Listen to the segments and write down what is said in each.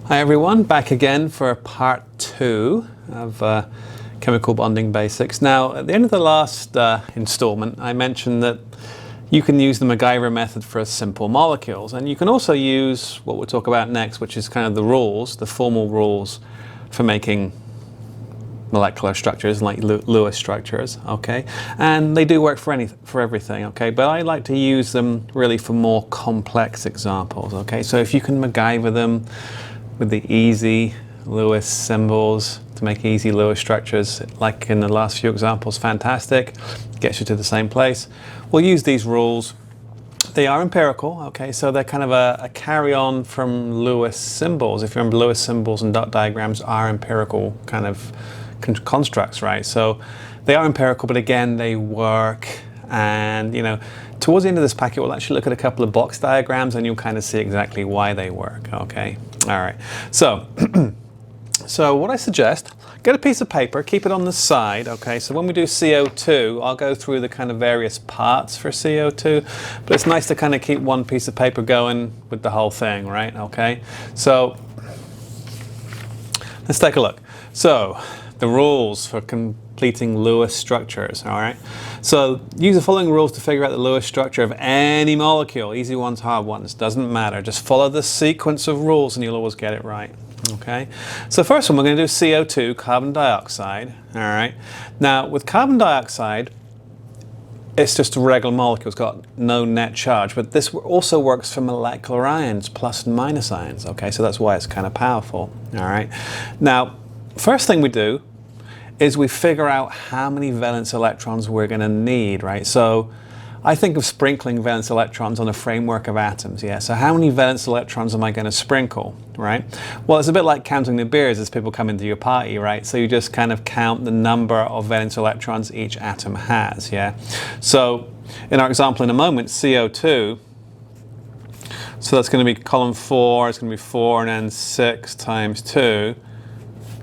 Hi everyone, back again for part 2 of chemical bonding basics. Now, at the end of the last installment, I mentioned that you can use the MacGyver method for simple molecules, and you can also use what we'll talk about next, which is kind of the rules, the formal rules for making molecular structures like Lewis structures, okay? And they do work for everything, okay? But I like to use them really for more complex examples, okay? So if you can MacGyver them with the easy Lewis symbols to make easy Lewis structures, like in the last few examples, fantastic, gets you to the same place. We'll use these rules. They are empirical, okay, so they're kind of a carry-on from Lewis symbols. If you remember, Lewis symbols and dot diagrams are empirical kind of constructs, right? So they are empirical, but again, they work. And, you know, towards the end of this packet, we'll actually look at a couple of box diagrams and you'll kind of see exactly why they work, okay? All right, so, so what I suggest, get a piece of paper, keep it on the side, okay? So when we do CO2, I'll go through the kind of various parts for CO2, but it's nice to kind of keep one piece of paper going with the whole thing, right? Okay, so let's take a look. So, the rules for completing Lewis structures, all right? So use the following rules to figure out the Lewis structure of any molecule. Easy ones, hard ones, doesn't matter. Just follow the sequence of rules and you'll always get it right, okay? So first one, we're going to do CO2, carbon dioxide, all right? Now, with carbon dioxide, it's just a regular molecule. It's got no net charge, but this also works for molecular ions, plus and minus ions, okay? So that's why it's kind of powerful, all right? Now, first thing we do is we figure out how many valence electrons we're going to need, right? So I think of sprinkling valence electrons on a framework of atoms, yeah? So how many valence electrons am I going to sprinkle, right? Well, it's a bit like counting the beers as people come into your party, right? So you just kind of count the number of valence electrons each atom has, yeah? So in our example in a moment, CO2, so that's going to be column 4, it's going to be 4 and then 6 times 2,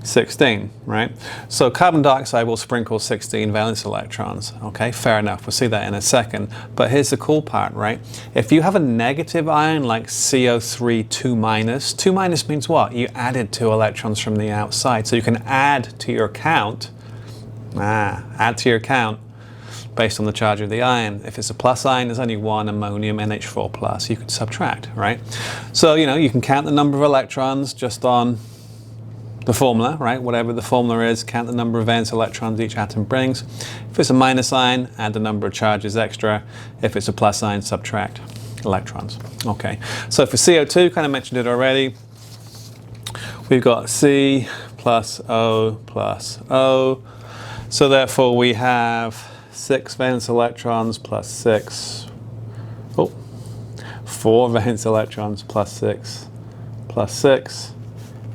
16, right? So carbon dioxide will sprinkle 16 valence electrons, okay? Fair enough, we'll see that in a second. But here's the cool part, right? If you have a negative ion like CO3 2-, 2- means what? You added 2 electrons from the outside. So you can add to your count, based on the charge of the ion. If it's a plus ion, there's only one ammonium NH4 plus. You could subtract, right? So, you know, you can count the number of electrons just on the formula, right? Whatever the formula is, count the number of valence electrons each atom brings. If it's a minus ion, add the number of charges extra. If it's a plus ion, subtract electrons. Okay, so for CO2, kind of mentioned it already, we've got C plus O plus O. So therefore we have 6 valence electrons plus 6, 4 valence electrons plus 6 plus 6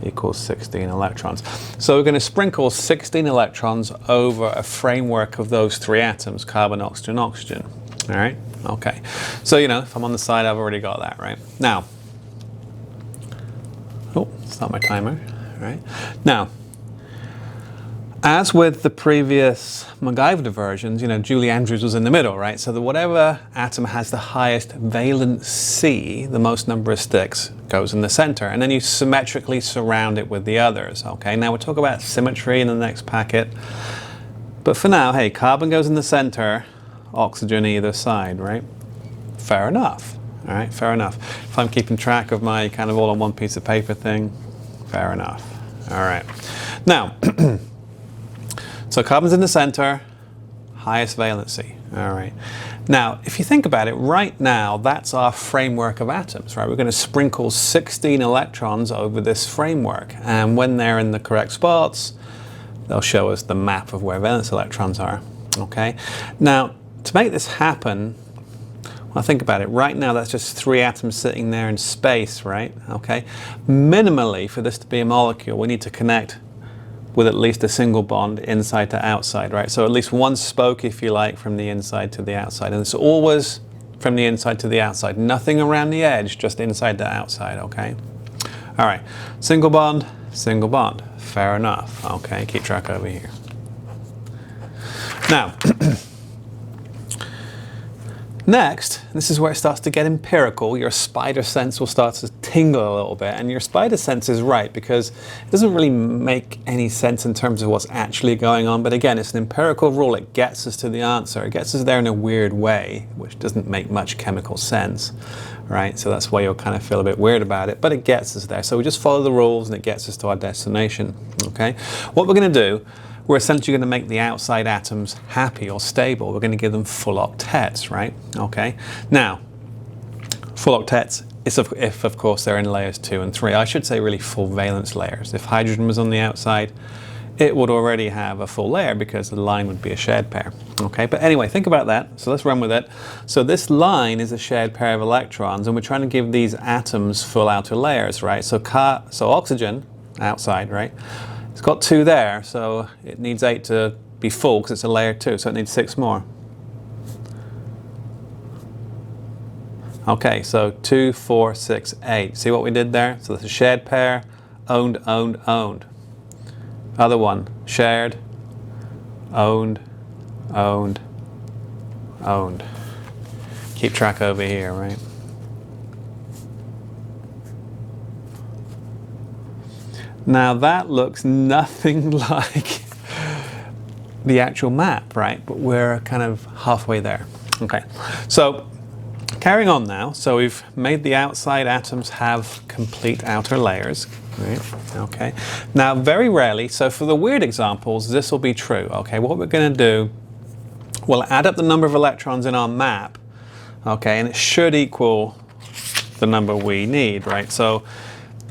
equals 16 electrons. So we're going to sprinkle 16 electrons over a framework of those 3 atoms, carbon, oxygen, oxygen. All right? Okay. So, you know, if I'm on the side, I've already got that, right? Now, start my timer, all right? Now, as with the previous MacGyver versions, you know, Julie Andrews was in the middle, right? So that whatever atom has the highest valency, the most number of sticks, goes in the center. And then you symmetrically surround it with the others, okay? Now we'll talk about symmetry in the next packet. But for now, hey, carbon goes in the center, oxygen either side, right? Fair enough, all right? Fair enough. If I'm keeping track of my kind of all on one piece of paper thing, fair enough. All right. Now, so carbon's in the center, highest valency, all right. Now, if you think about it, right now, that's our framework of atoms, right? We're going to sprinkle 16 electrons over this framework, and when they're in the correct spots, they'll show us the map of where valence electrons are, okay? Now, to make this happen, well, think about it, right now that's just 3 atoms sitting there in space, right? Okay. Minimally, for this to be a molecule, we need to connect with at least a single bond inside to outside, right? So at least one spoke, if you like, from the inside to the outside. And it's always from the inside to the outside. Nothing around the edge, just inside to outside, okay? All right, single bond, fair enough, okay? Keep track over here. Now, next, this is where it starts to get empirical. Your spider sense will start to tingle a little bit, and your spider sense is right, because it doesn't really make any sense in terms of what's actually going on. But again, it's an empirical rule. It gets us to the answer. It gets us there in a weird way, which doesn't make much chemical sense, right? So that's why you'll kind of feel a bit weird about it, but it gets us there. So we just follow the rules and it gets us to our destination, okay? What we're going to do, we're essentially going to make the outside atoms happy or stable. We're going to give them full octets, right? Okay. Now, full octets is if, of course, they're in layers 2 and 3. I should say really full valence layers. If hydrogen was on the outside, it would already have a full layer because the line would be a shared pair. Okay, but anyway, think about that. So let's run with it. So this line is a shared pair of electrons, and we're trying to give these atoms full outer layers, right? So oxygen, outside, right? It's got 2 there, so it needs 8 to be full because it's a layer 2, so it needs 6 more. Okay, so 2, 4, 6, 8. See what we did there? So that's a shared pair, owned, owned, owned. Other one, shared, owned, owned, owned. Keep track over here, right? Now that looks nothing like the actual map, right? But we're kind of halfway there. Okay, so carrying on now. So we've made the outside atoms have complete outer layers, right? Okay. Now very rarely, so for the weird examples, this will be true. Okay, what we're going to do, we'll add up the number of electrons in our map, okay, and it should equal the number we need, right? So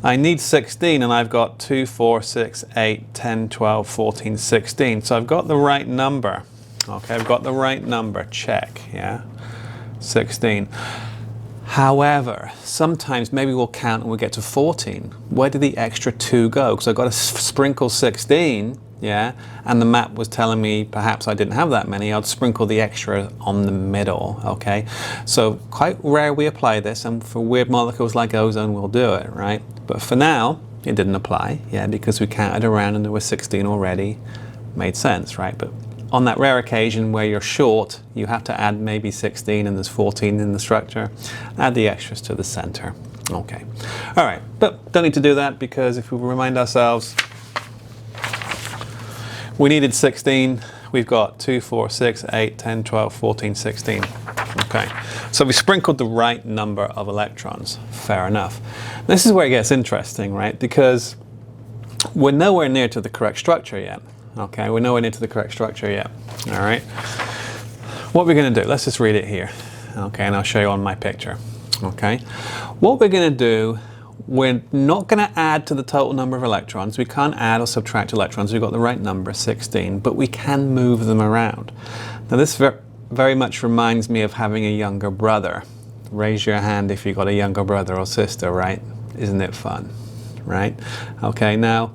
I need 16, and I've got 2, 4, 6, 8, 10, 12, 14, 16. So I've got the right number. Okay, I've got the right number. Check, yeah, 16. However, sometimes maybe we'll count and we'll get to 14. Where did the extra 2 go? Because I've got to sprinkle 16, yeah, and the map was telling me perhaps I didn't have that many. I'd sprinkle the extra on the middle, okay? So quite rare we apply this, and for weird molecules like ozone we'll do it, right? But for now, it didn't apply, yeah, because we counted around and there were 16 already. Made sense, right? But on that rare occasion where you're short, you have to add maybe 16 and there's 14 in the structure. Add the extras to the center. Okay. All right, but don't need to do that, because if we remind ourselves, we needed 16. We've got 2, 4, 6, 8, 10, 12, 14, 16. Okay, so we sprinkled the right number of electrons. Fair enough. This is where it gets interesting, right? Because we're nowhere near to the correct structure yet. Okay, we're nowhere near to the correct structure yet. All right. What we're going to do, let's just read it here. Okay, and I'll show you on my picture. Okay. What we're going to do, we're not going to add to the total number of electrons. We can't add or subtract electrons. We've got the right number, 16, but we can move them around. Now this very much reminds me of having a younger brother. Raise your hand if you've got a younger brother or sister, right? Isn't it fun, right? Okay, now,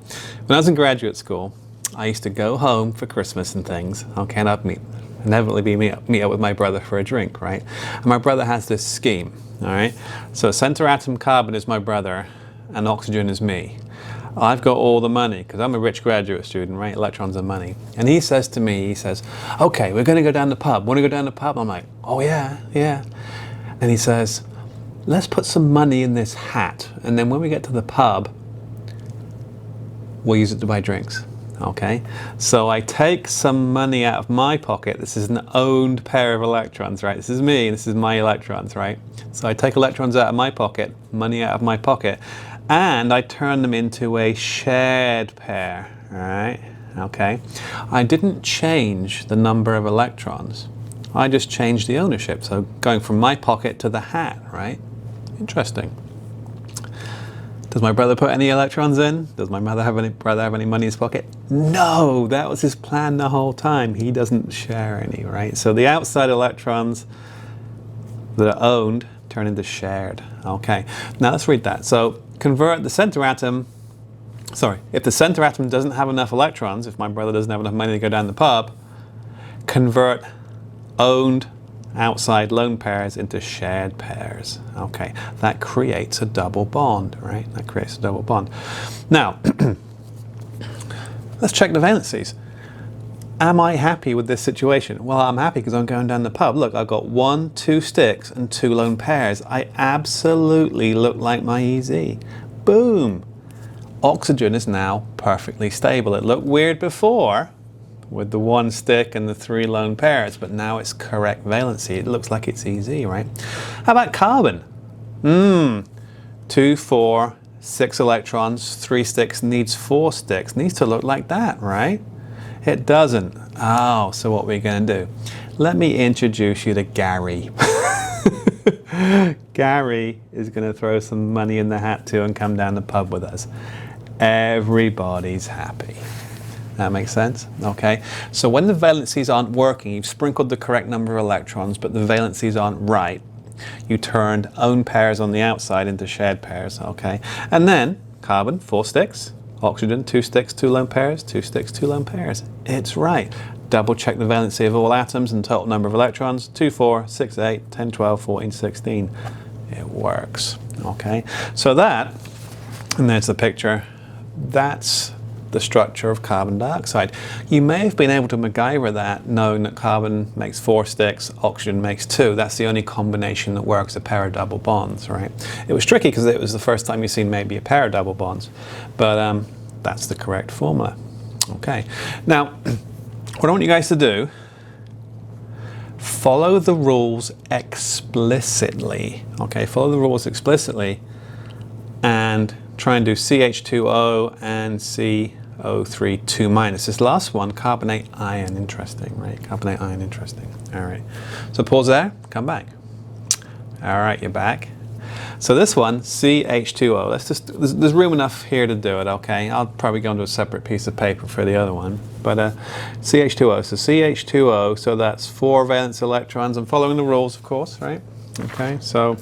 when I was in graduate school, I used to go home for Christmas and things, okay, and I'd inevitably meet up with my brother for a drink, right? And my brother has this scheme, all right? So center atom carbon is my brother, and oxygen is me. I've got all the money, because I'm a rich graduate student, right? Electrons are money. And he says to me, he says, okay, we're going to go down the pub. Want to go down the pub? I'm like, oh yeah, yeah. And he says, let's put some money in this hat, and then when we get to the pub, we'll use it to buy drinks. Okay, so I take some money out of my pocket. This is an owned pair of electrons, right? This is me, this is my electrons, right? So I take electrons out of my pocket, money out of my pocket, and I turn them into a shared pair, all right? Okay, I didn't change the number of electrons. I just changed the ownership. So going from my pocket to the hat, right? Interesting. Does my brother put any electrons in? Does my brother have any money in his pocket? No, that was his plan the whole time. He doesn't share any, right? So the outside electrons that are owned turn into shared. Okay, now let's read that. So convert the center atom, if the center atom doesn't have enough electrons, if my brother doesn't have enough money to go down the pub, convert owned outside lone pairs into shared pairs. Okay, that creates a double bond, right? That creates a double bond. Now, let's check the valencies. am I happy with this situation? Well, I'm happy because I'm going down the pub. Look, I've got 1, 2 sticks and 2 lone pairs. I absolutely look like my EZ. Boom! Oxygen is now perfectly stable. It looked weird before with the 1 stick and the 3 lone pairs, but now it's correct valency. It looks like it's EZ, right? How about carbon? 2, 4, 6 electrons, 3 sticks, needs 4 sticks. Needs to look like that, right? It doesn't. Oh, so what we're going to do? Let me introduce you to Gary. Gary is going to throw some money in the hat too and come down the pub with us. Everybody's happy. That makes sense? Okay. So when the valencies aren't working, you've sprinkled the correct number of electrons, but the valencies aren't right. You turned own pairs on the outside into shared pairs, okay? And then carbon, 4 sticks. Oxygen, 2 sticks, 2 lone pairs, 2 sticks, 2 lone pairs. It's right. Double check the valency of all atoms and total number of electrons. 2, 4, 6, 8, 10, 12, 14, 16. It works, okay? So that, and there's the picture, that's the structure of carbon dioxide. You may have been able to MacGyver that, knowing that carbon makes 4 sticks, oxygen makes 2. That's the only combination that works, a pair of double bonds, right? It was tricky because it was the first time you've seen maybe a pair of double bonds, but that's the correct formula. Okay, now what I want you guys to do, follow the rules explicitly, okay? Follow the rules explicitly and try and do CH2O and CO3 2 minus. This last one, carbonate ion, interesting, right? Carbonate ion, interesting. All right. So pause there, come back. All right, you're back. So this one, CH2O, let's just, there's room enough here to do it, okay? I'll probably go into a separate piece of paper for the other one. But CH2O, so CH2O, so that's 4 valence electrons. I'm following the rules, of course, right? Okay, so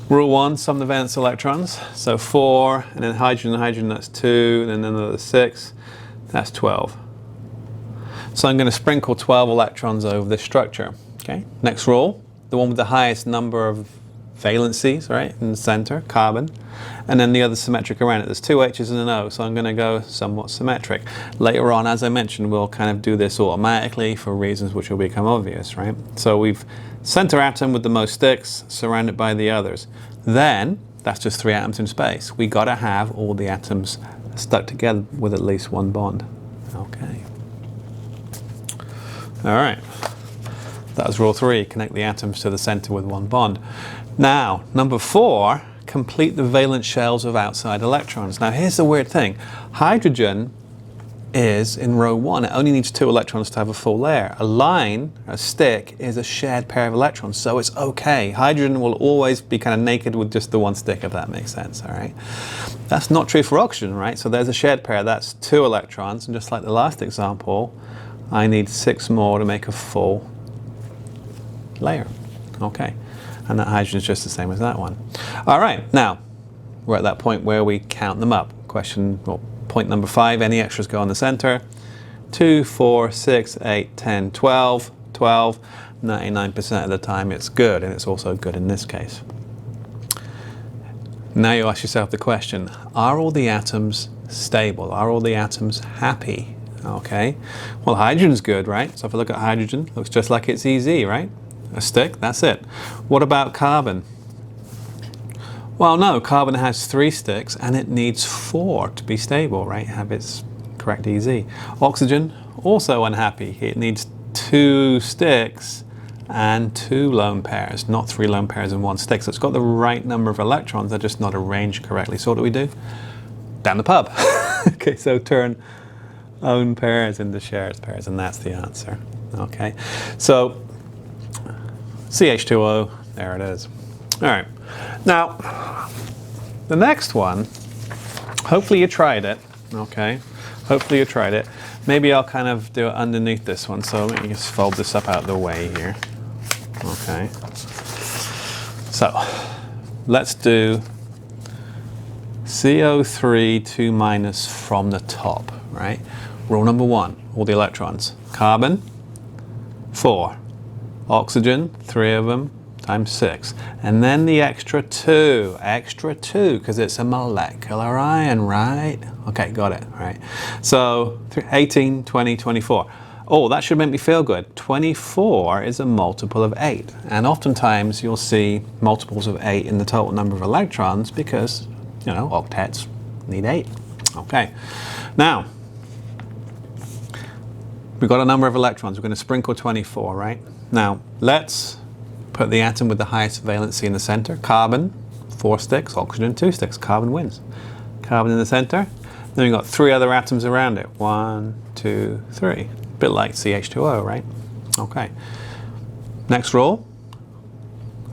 rule 1, sum the valence electrons. So 4, and then hydrogen, that's 2, and then another 6, that's 12. So I'm going to sprinkle 12 electrons over this structure. Okay. Next rule, the one with the highest number of valencies, right, in the center, carbon, and then the other symmetric around it. There's 2 H's and an O, so I'm going to go somewhat symmetric. Later on, as I mentioned, we'll kind of do this automatically for reasons which will become obvious, right? So we've center atom with the most sticks, surrounded by the others. Then, that's just 3 atoms in space. We got to have all the atoms stuck together with at least 1 bond. Okay. All right. That was rule 3, connect the atoms to the center with 1 bond. Now, number 4, complete the valence shells of outside electrons. Now, here's the weird thing. Hydrogen is in row 1. It only needs 2 electrons to have a full layer. A line, a stick, is a shared pair of electrons, so it's okay. Hydrogen will always be kind of naked with just the 1 stick, if that makes sense, all right? That's not true for oxygen, right? So there's a shared pair, that's 2 electrons, and just like the last example, I need 6 more to make a full layer, okay? And that hydrogen is just the same as that one. All right, now, we're at that point where we count them up. Question, well, point number 5, any extras go in the center. 2, 4, 6, 8, 10, 12, 12. 99% of the time it's good, and it's also good in this case. Now you ask yourself the question, are all the atoms stable? Are all the atoms happy? Okay, well, hydrogen's good, right? So if I look at hydrogen, looks just like it's EZ, right? A stick, that's it. What about carbon? Well, no, carbon has 3 sticks and it needs 4 to be stable, right? Have its correct EZ. Oxygen, also unhappy. It needs 2 sticks and 2 lone pairs, not 3 lone pairs and 1 stick. So it's got the right number of electrons, they're just not arranged correctly. So what do we do? Down the pub. Okay, so turn own pairs into shared pairs, and that's the answer. Okay, so CH2O, there it is. All right, now the next one, hopefully you tried it, okay? Hopefully you tried it. Maybe I'll kind of do it underneath this one, so let me just fold this up out of the way here. Okay, so let's do CO3 2 minus from the top, right? Rule number 1, all the electrons. Carbon, 4. Oxygen, 3 of them, times 6. And then the extra 2, because it's a molecular ion, right? Okay, got it, right. So 18, 20, 24. Oh, that should make me feel good. 24 is a multiple of 8. And oftentimes you'll see multiples of 8 in the total number of electrons because, you know, octets need 8. Okay. Now, we've got a number of electrons. We're going to sprinkle 24, right? Now, let's put the atom with the highest valency in the center. Carbon, 4 sticks. Oxygen, 2 sticks. Carbon wins. Carbon in the center. Then we've got 3 other atoms around it. 1, 2, 3. A bit like CH2O, right? Okay. Next rule.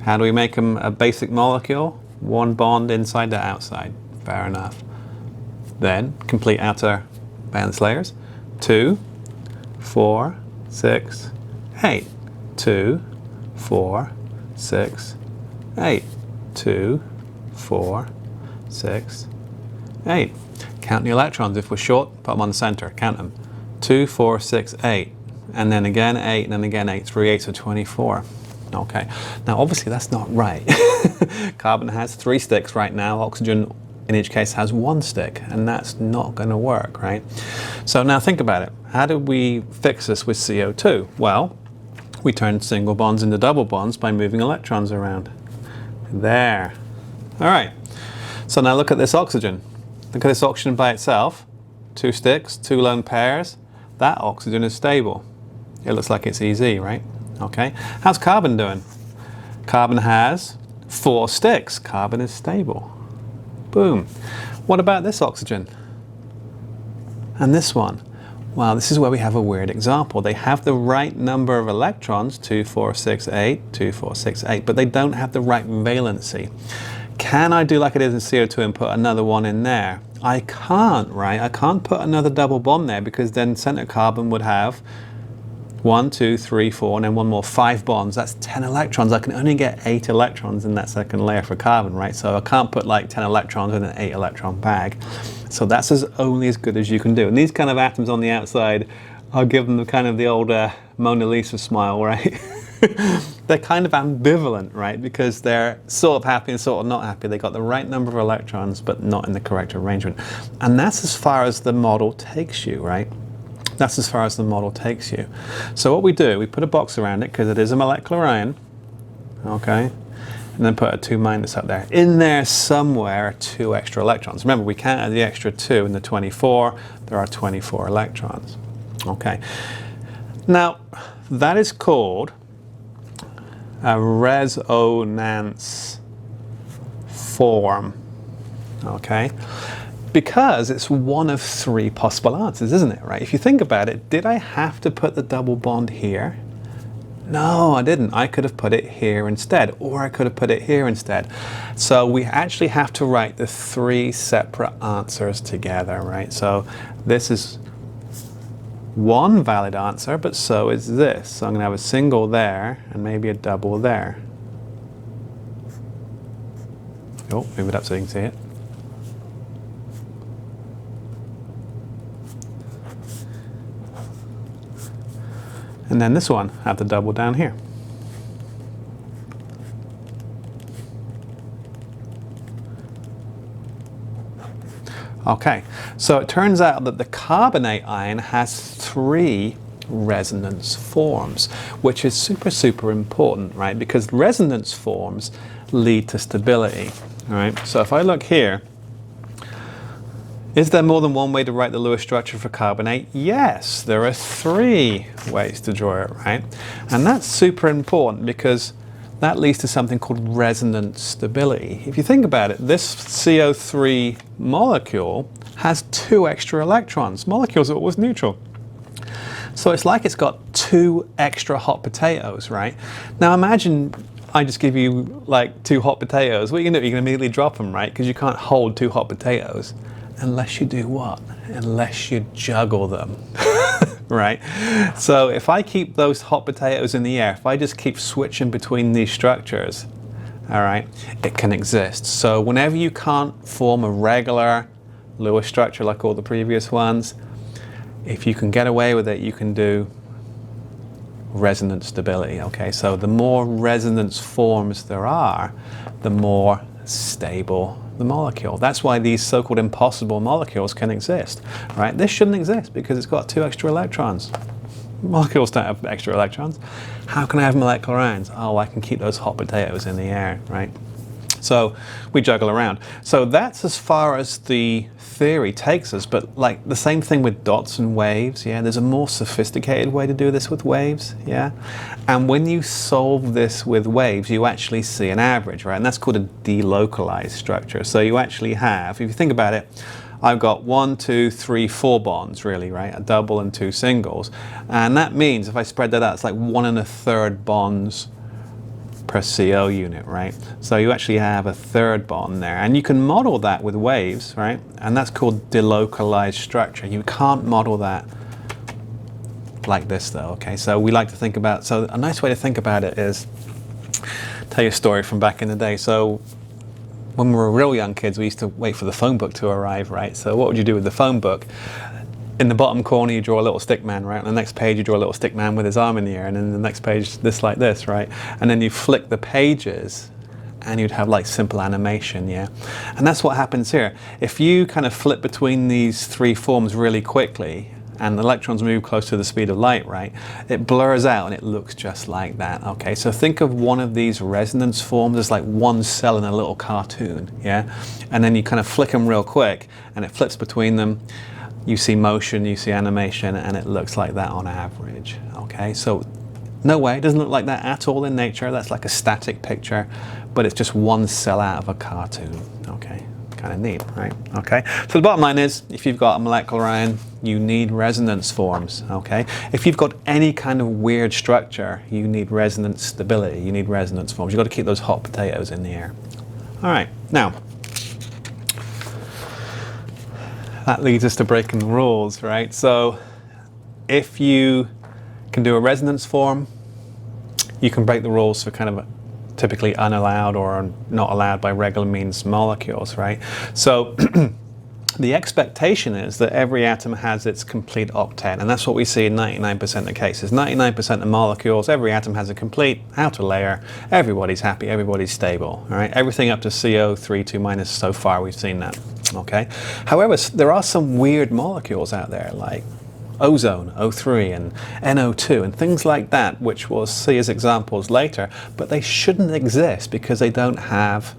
How do we make them a basic molecule? 1 bond inside to outside. Fair enough. Then, complete outer valence layers. 2, 4, 6, 8. 2, 4, 6, 8. 2, 4, 6, 8. Count the electrons. If we're short, put them on the center. Count them. 2, 4, 6, 8. And then again 8, and then again 8. 3 8s are 24. Okay. Now, obviously, that's not right. Carbon has 3 sticks right now. Oxygen, in each case, has 1 stick. And that's not going to work, right? So now think about it. How do we fix this with CO2? Well, we turn single bonds into double bonds by moving electrons around. There. All right. So now look at this oxygen. Look at this oxygen by itself. 2 sticks, 2 lone pairs. That oxygen is stable. It looks like it's easy, right? Okay. How's carbon doing? Carbon has 4 sticks. Carbon is stable. Boom. What about this oxygen? And this one? Well, this is where we have a weird example. They have the right number of electrons, 2, 4, 6, 8, 2, 4, 6, 8, but they don't have the right valency. Can I do like it is in CO2 and put another one in there? I can't, right? I can't put another double bond there because then center carbon would have 1, 2, 3, 4, and then one more, 5 bonds. That's 10 electrons. I can only get 8 electrons in that second layer for carbon, right? So I can't put like 10 electrons in an 8 electron bag. So that's only as good as you can do. And these kind of atoms on the outside, I'll give them the kind of the old Mona Lisa smile, right? They're kind of ambivalent, right? Because they're sort of happy and sort of not happy. They got the right number of electrons, but not in the correct arrangement. And that's as far as the model takes you, right? That's as far as the model takes you. So what we do, we put a box around it because it is a molecular ion, okay? And then put a 2 minus up there. In there somewhere are 2 extra electrons. Remember, we counted the extra 2 in the 24. There are 24 electrons, okay? Now, that is called a resonance form, okay? Because it's one of 3 possible answers, isn't it, right? If you think about it, did I have to put the double bond here? No, I didn't. I could have put it here instead, or I could have put it here instead. So we actually have to write the 3 separate answers together, right? So this is one valid answer, but so is this. So I'm going to have a single there and maybe a double there. Oh, move it up so you can see it. And then this one, I have the double down here. Okay, so it turns out that the carbonate ion has 3 resonance forms, which is super, super important, right? Because resonance forms lead to stability, right? So if I look here, is there more than one way to write the Lewis structure for carbonate? Yes, there are 3 ways to draw it, right? And that's super important because that leads to something called resonant stability. If you think about it, this CO3 molecule has 2 extra electrons. Molecules are always neutral. So it's like it's got 2 extra hot potatoes, right? Now imagine I just give you like 2 hot potatoes. What are you gonna do? You're gonna immediately drop them, right? Because you can't hold 2 hot potatoes. Unless you do what? Unless you juggle them, right? So if I keep those hot potatoes in the air, if I just keep switching between these structures, all right, it can exist. So whenever you can't form a regular Lewis structure like all the previous ones, if you can get away with it, you can do resonant stability. Okay, so the more resonance forms there are, the more stable the molecule. That's why these so-called impossible molecules can exist, right? This shouldn't exist because it's got 2 extra electrons. Molecules don't have extra electrons. How can I have molecular ions? Oh, I can keep those hot potatoes in the air, right? So we juggle around. So that's as far as the theory takes us, but like the same thing with dots and waves, yeah? There's a more sophisticated way to do this with waves, yeah? And when you solve this with waves, you actually see an average, right? And that's called a delocalized structure. So you actually have, if you think about it, I've got 1, 2, 3, 4 bonds really, right? A double and 2 singles. And that means if I spread that out, it's like 1 1/3 bonds per CO unit, right? So you actually have a 3rd bond there. And you can model that with waves, right? And that's called delocalized structure. You can't model that like this though, okay? So we like to think about, so a nice way to think about it is, tell you a story from back in the day. So when we were real young kids, we used to wait for the phone book to arrive, right? So what would you do with the phone book? In the bottom corner, you draw a little stick man, right? On the next page, you draw a little stick man with his arm in the air, and then the next page, this like this, right? And then you flick the pages, and you'd have like simple animation, yeah? And that's what happens here. If you kind of flip between these 3 forms really quickly, and the electrons move close to the speed of light, right? It blurs out and it looks just like that, okay? So think of one of these resonance forms as like one cell in a little cartoon, yeah? And then you kind of flick them real quick and it flips between them. You see motion, you see animation, and it looks like that on average, okay? So no way, it doesn't look like that at all in nature. That's like a static picture, but it's just one cell out of a cartoon, okay? Kind of neat, right? Okay, so the bottom line is, if you've got a molecular ion, you need resonance forms, okay? If you've got any kind of weird structure, you need resonant stability, you need resonance forms. You've got to keep those hot potatoes in the air. All right, now, that leads us to breaking the rules, right? So if you can do a resonance form, you can break the rules for kind of typically unallowed or not allowed by regular means molecules, right? So the expectation is that every atom has its complete octet, and that's what we see in 99% of the cases. 99% of molecules, every atom has a complete outer layer, everybody's happy, everybody's stable, all right? Everything up to CO3 2- so far we've seen that, okay? However, there are some weird molecules out there like ozone, O3, and NO2, and things like that, which we'll see as examples later, but they shouldn't exist because they don't have,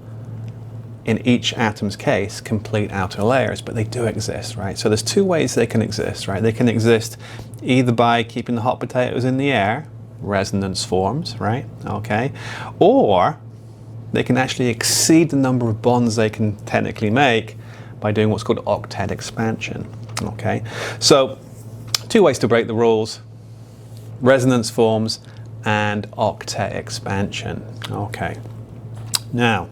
in each atom's case, complete outer layers, but they do exist, right? So there's 2 ways they can exist, right? They can exist either by keeping the hot potatoes in the air, resonance forms, right? Okay, or they can actually exceed the number of bonds they can technically make by doing what's called octet expansion, okay? So 2 ways to break the rules: resonance forms and octet expansion. Okay, now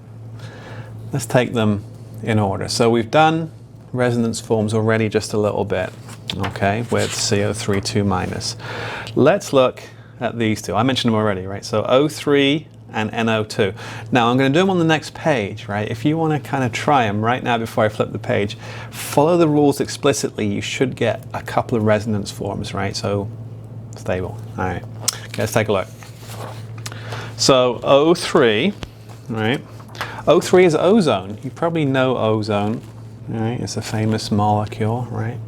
let's take them in order. So we've done resonance forms already just a little bit, okay, with CO3 2-. Let's look at these 2. I mentioned them already, right? So O3 and NO2. Now I'm going to do them on the next page, right? If you want to kind of try them right now before I flip the page, follow the rules explicitly. You should get a couple of resonance forms, right? So stable. All right, okay, let's take a look. So O3, right? O3 is ozone. You probably know ozone, right? It's a famous molecule, right?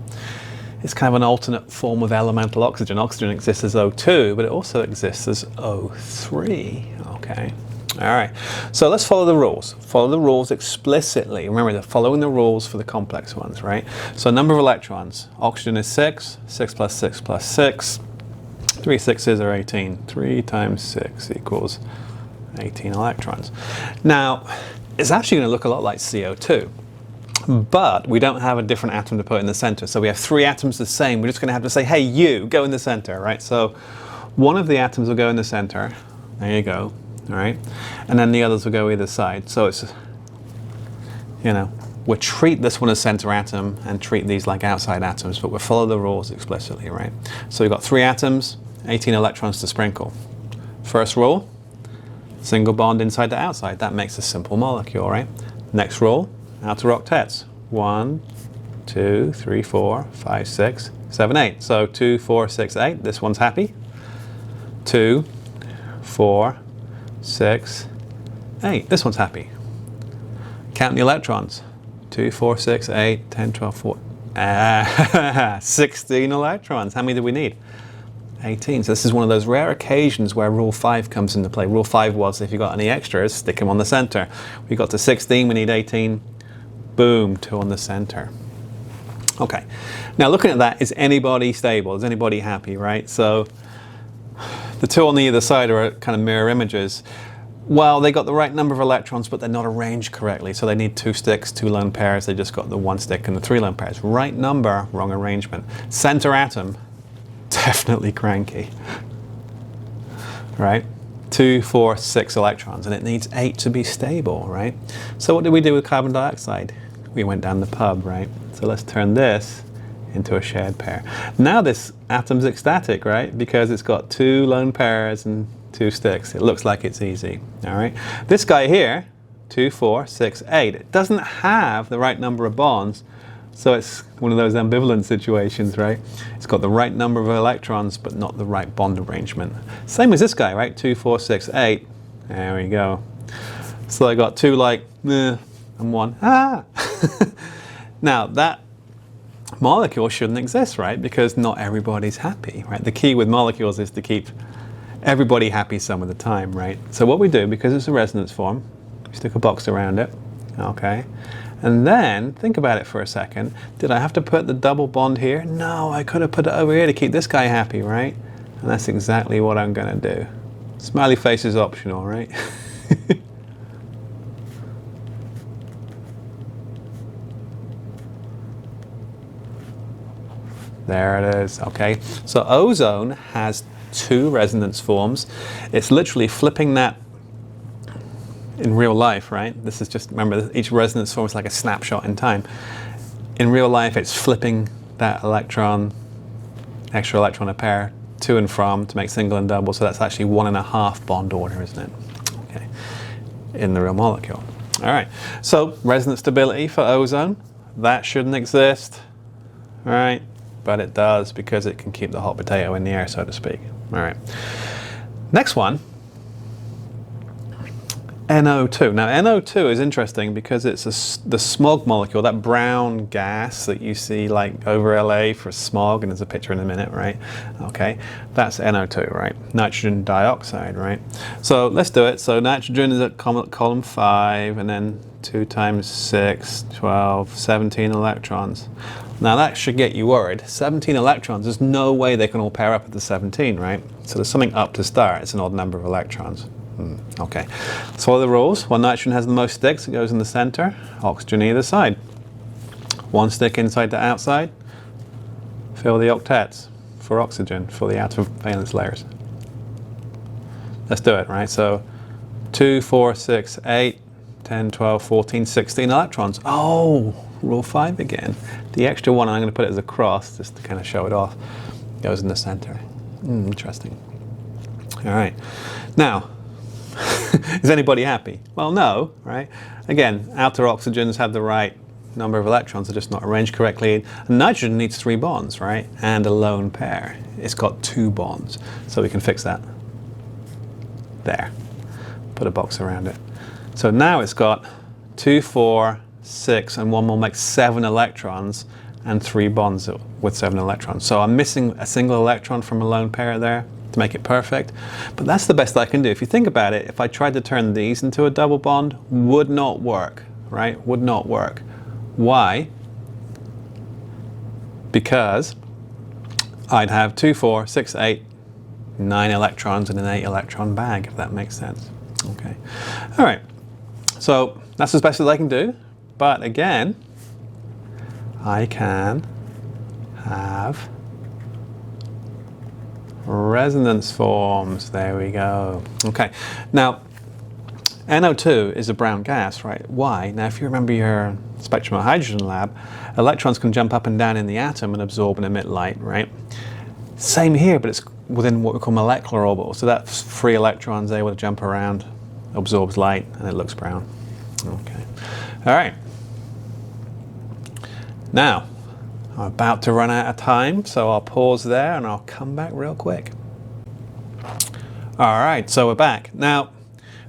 It's kind of an alternate form of elemental oxygen. Oxygen exists as O2, but it also exists as O3, okay? All right, so let's follow the rules. Follow the rules explicitly. Remember, they're following the rules for the complex ones, right? So number of electrons. Oxygen is 6, 6 plus 6 plus 6. 3 6s are 18. 3 times 6 equals 18 electrons. Now, it's actually going to look a lot like CO2. But we don't have a different atom to put in the center. So we have 3 atoms the same. We're just going to have to say, hey, you, go in the center, right? So one of the atoms will go in the center. There you go, all right? And then the others will go either side. So it's, you know, we'll treat this one as center atom and treat these like outside atoms, but we'll follow the rules explicitly, right? So we've got 3 atoms, 18 electrons to sprinkle. First rule, single bond inside to outside. That makes a simple molecule, right? Next rule, outer octets. 1, 2, 3, 4, 5, 6, 7, 8. So 2, 4, 6, 8. This one's happy. 2, 4, 6, 8. This one's happy. Count the electrons. 2, 4, 6, 8, 10, 12, 14. 16 electrons. How many do we need? 18. So this is one of those rare occasions where Rule 5 comes into play. Rule 5 was if you got any extras, stick them on the center. We got to 16, we need 18. Boom, 2 on the center. Okay. Now looking at that, is anybody stable? Is anybody happy, right? So the 2 on the either side are kind of mirror images. Well, they got the right number of electrons, but they're not arranged correctly. So they need 2 sticks, 2 lone pairs. They just got the 1 stick and the 3 lone pairs. Right number, wrong arrangement. Center atom, definitely cranky, right? 2, 4, 6 electrons, and it needs 8 to be stable, right? So what did we do with carbon dioxide? We went down the pub, right? So let's turn this into a shared pair. Now this atom's ecstatic, right? Because it's got 2 lone pairs and 2 sticks. It looks like it's easy, all right? This guy here, 2, 4, 6, 8, it doesn't have the right number of bonds, so it's one of those ambivalent situations, right? It's got the right number of electrons, but not the right bond arrangement. Same as this guy, right? 2, 4, 6, 8. There we go. So I got 2 like, and 1, Now that molecule shouldn't exist, right? Because not everybody's happy, right? The key with molecules is to keep everybody happy some of the time, right? So what we do, because it's a resonance form, we stick a box around it, okay? And then, think about it for a second. Did I have to put the double bond here? No, I could have put it over here to keep this guy happy, right? And that's exactly what I'm gonna do. Smiley face is optional, right? There it is, okay? So ozone has 2 resonance forms. It's literally flipping that in real life, right? This is just, remember, each resonance form is like a snapshot in time. In real life, it's flipping that electron, extra electron a pair, to and from to make single and double. So that's actually 1.5 bond order, isn't it? Okay, in the real molecule. All right, so resonant stability for ozone, that shouldn't exist, all right? But it does because it can keep the hot potato in the air, so to speak. All right. Next one, NO2. Now NO2 is interesting because it's the smog molecule, that brown gas that you see like over LA for smog, and there's a picture in a minute, right? Okay, that's NO2, right? Nitrogen dioxide, right? So let's do it. So nitrogen is at column 5, and then 2 times 6, 12, 17 electrons. Now that should get you worried. 17 electrons, there's no way they can all pair up at the 17, right? So there's something up to start. It's an odd number of electrons. Okay, so what are the rules? Well, nitrogen has the most sticks, it goes in the center, oxygen either side. 1 stick inside to outside, fill the octets for oxygen, for the outer valence layers. Let's do it, right? So 2, 4, 6, 8, 10, 12, 14, 16 electrons. Oh, rule 5 again. The extra one, I'm going to put it as a cross, just to kind of show it off, goes in the center. Interesting. All right. Now, is anybody happy? Well, no, right? Again, outer oxygens have the right number of electrons, they're just not arranged correctly. And nitrogen needs 3 bonds, right? And a lone pair. It's got 2 bonds, so we can fix that. There. Put a box around it. So now it's got 2, 4, 6, and 1 will make 7 electrons and 3 bonds with 7 electrons. So I'm missing a single electron from a lone pair there to make it perfect, but that's the best I can do. If you think about it, if I tried to turn these into a double bond, would not work, right? Would not work. Why? Because I'd have 2, 4, 6, 8, 9 electrons in an 8 electron bag, if that makes sense. Okay. All right. So that's as best as I can do, but again, I can have resonance forms. There we go. Okay. Now, NO2 is a brown gas, right? Why? Now, if you remember your spectrum of hydrogen lab, electrons can jump up and down in the atom and absorb and emit light, right? Same here, but it's within what we call molecular orbitals. So that's free electrons able to jump around, absorbs light, and it looks brown. Okay. All right. Now, I'm about to run out of time, so I'll pause there and I'll come back real quick. All right, so we're back. Now,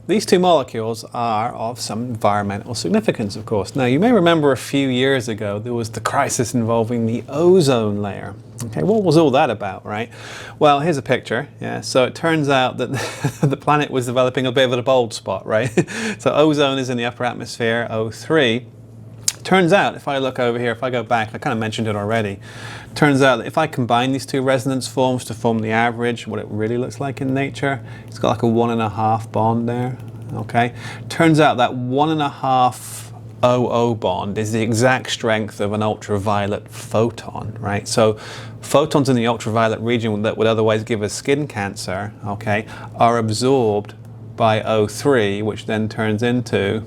these two molecules are of some environmental significance, of course. Now, you may remember a few years ago there was the crisis involving the ozone layer. Okay, what was all that about, right? Well, here's a picture. Yeah, so it turns out that the planet was developing a bit of a bald spot, right? So ozone is in the upper atmosphere, O3. Turns out, if I look over here, if I go back, I kind of mentioned it already. Turns out that if I combine these two resonance forms to form the average, what it really looks like in nature, it's got like a 1.5 bond there. Okay. Turns out that 1.5 OO bond is the exact strength of an ultraviolet photon, right? So photons in the ultraviolet region that would otherwise give us skin cancer, okay, are absorbed by O3, which then turns into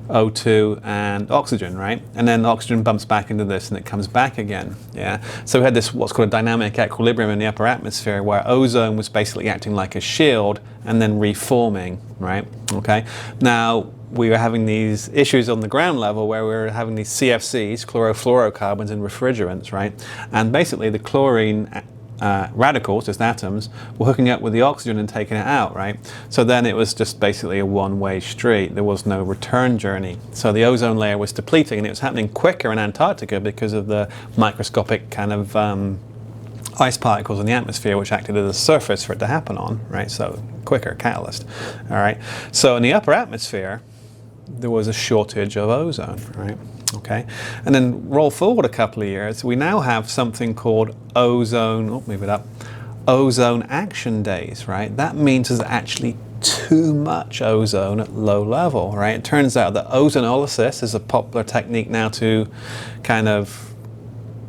O2 and oxygen, right? And then oxygen bumps back into this and it comes back again, yeah? So we had this what's called a dynamic equilibrium in the upper atmosphere where ozone was basically acting like a shield and then reforming, right? Okay. Now, we were having these issues on the ground level where we were having these CFCs, chlorofluorocarbons, and refrigerants, right? And basically the chlorine radicals, just atoms, were hooking up with the oxygen and taking it out, right? So then it was just basically a one-way street. There was no return journey. So the ozone layer was depleting, and it was happening quicker in Antarctica because of the microscopic kind of ice particles in the atmosphere which acted as a surface for it to happen on, right? So quicker, catalyst, all right? So in the upper atmosphere, there was a shortage of ozone, right? Okay, and then roll forward a couple of years, we now have something called ozone, move it up, ozone action days, right? That means there's actually too much ozone at low level, right? It turns out that ozonolysis is a popular technique now to kind of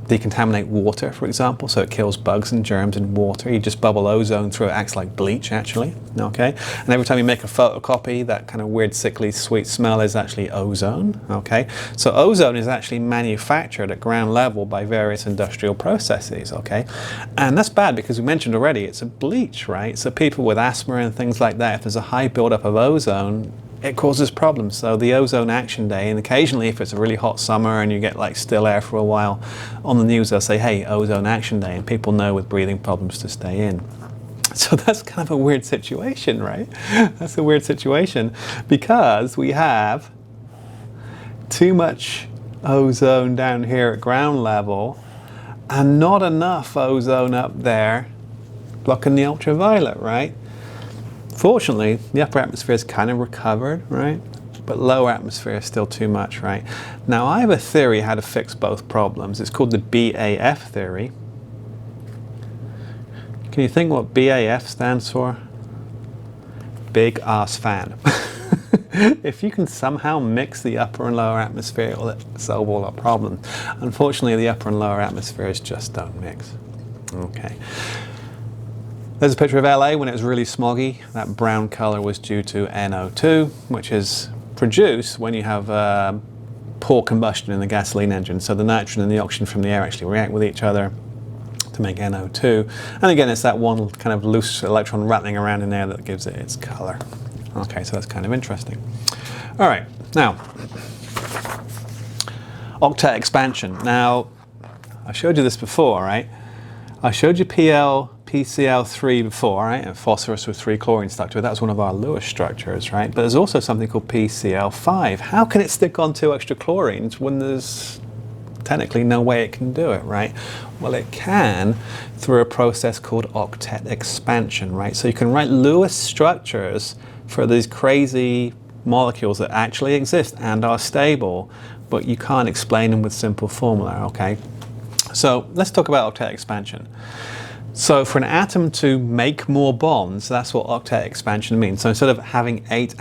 decontaminate water, for example, so it kills bugs and germs in water. You just bubble ozone through it, acts like bleach, actually, okay? And every time you make a photocopy, that kind of weird, sickly, sweet smell is actually ozone, okay? So ozone is actually manufactured at ground level by various industrial processes, okay? And that's bad because we mentioned already, it's a bleach, right? So people with asthma and things like that, if there's a high buildup of ozone, it causes problems. So the ozone action day, and occasionally if it's a really hot summer and you get like still air for a while, on the news they'll say, hey, ozone action day, and people know with breathing problems to stay in. So that's kind of a weird situation, right? That's a weird situation because we have too much ozone down here at ground level and not enough ozone up there blocking the ultraviolet, right? Fortunately, the upper atmosphere is kind of recovered, right? But lower atmosphere is still too much, right? Now, I have a theory how to fix both problems. It's called the BAF theory. Can you think what BAF stands for? Big ass fan. If you can somehow mix the upper and lower atmosphere, it'll solve all our problems. Unfortunately, the upper and lower atmospheres just don't mix. Okay. There's a picture of LA when it was really smoggy. That brown color was due to NO2, which is produced when you have poor combustion in the gasoline engine. So the nitrogen and the oxygen from the air actually react with each other to make NO2. And again, it's that one kind of loose electron rattling around in there that gives it its color. Okay, so that's kind of interesting. All right, now, octet expansion. Now, I showed you this before, right? I showed you PCl3 before, right? And phosphorus with 3 chlorine stuck to it. That's one of our Lewis structures, right? But there's also something called PCl5. How can it stick on 2 extra chlorines when there's technically no way it can do it, right? Well, it can through a process called octet expansion, right? So you can write Lewis structures for these crazy molecules that actually exist and are stable, but you can't explain them with simple formula, okay? So let's talk about octet expansion. So for an atom to make more bonds, that's what octet expansion means. So instead of having 8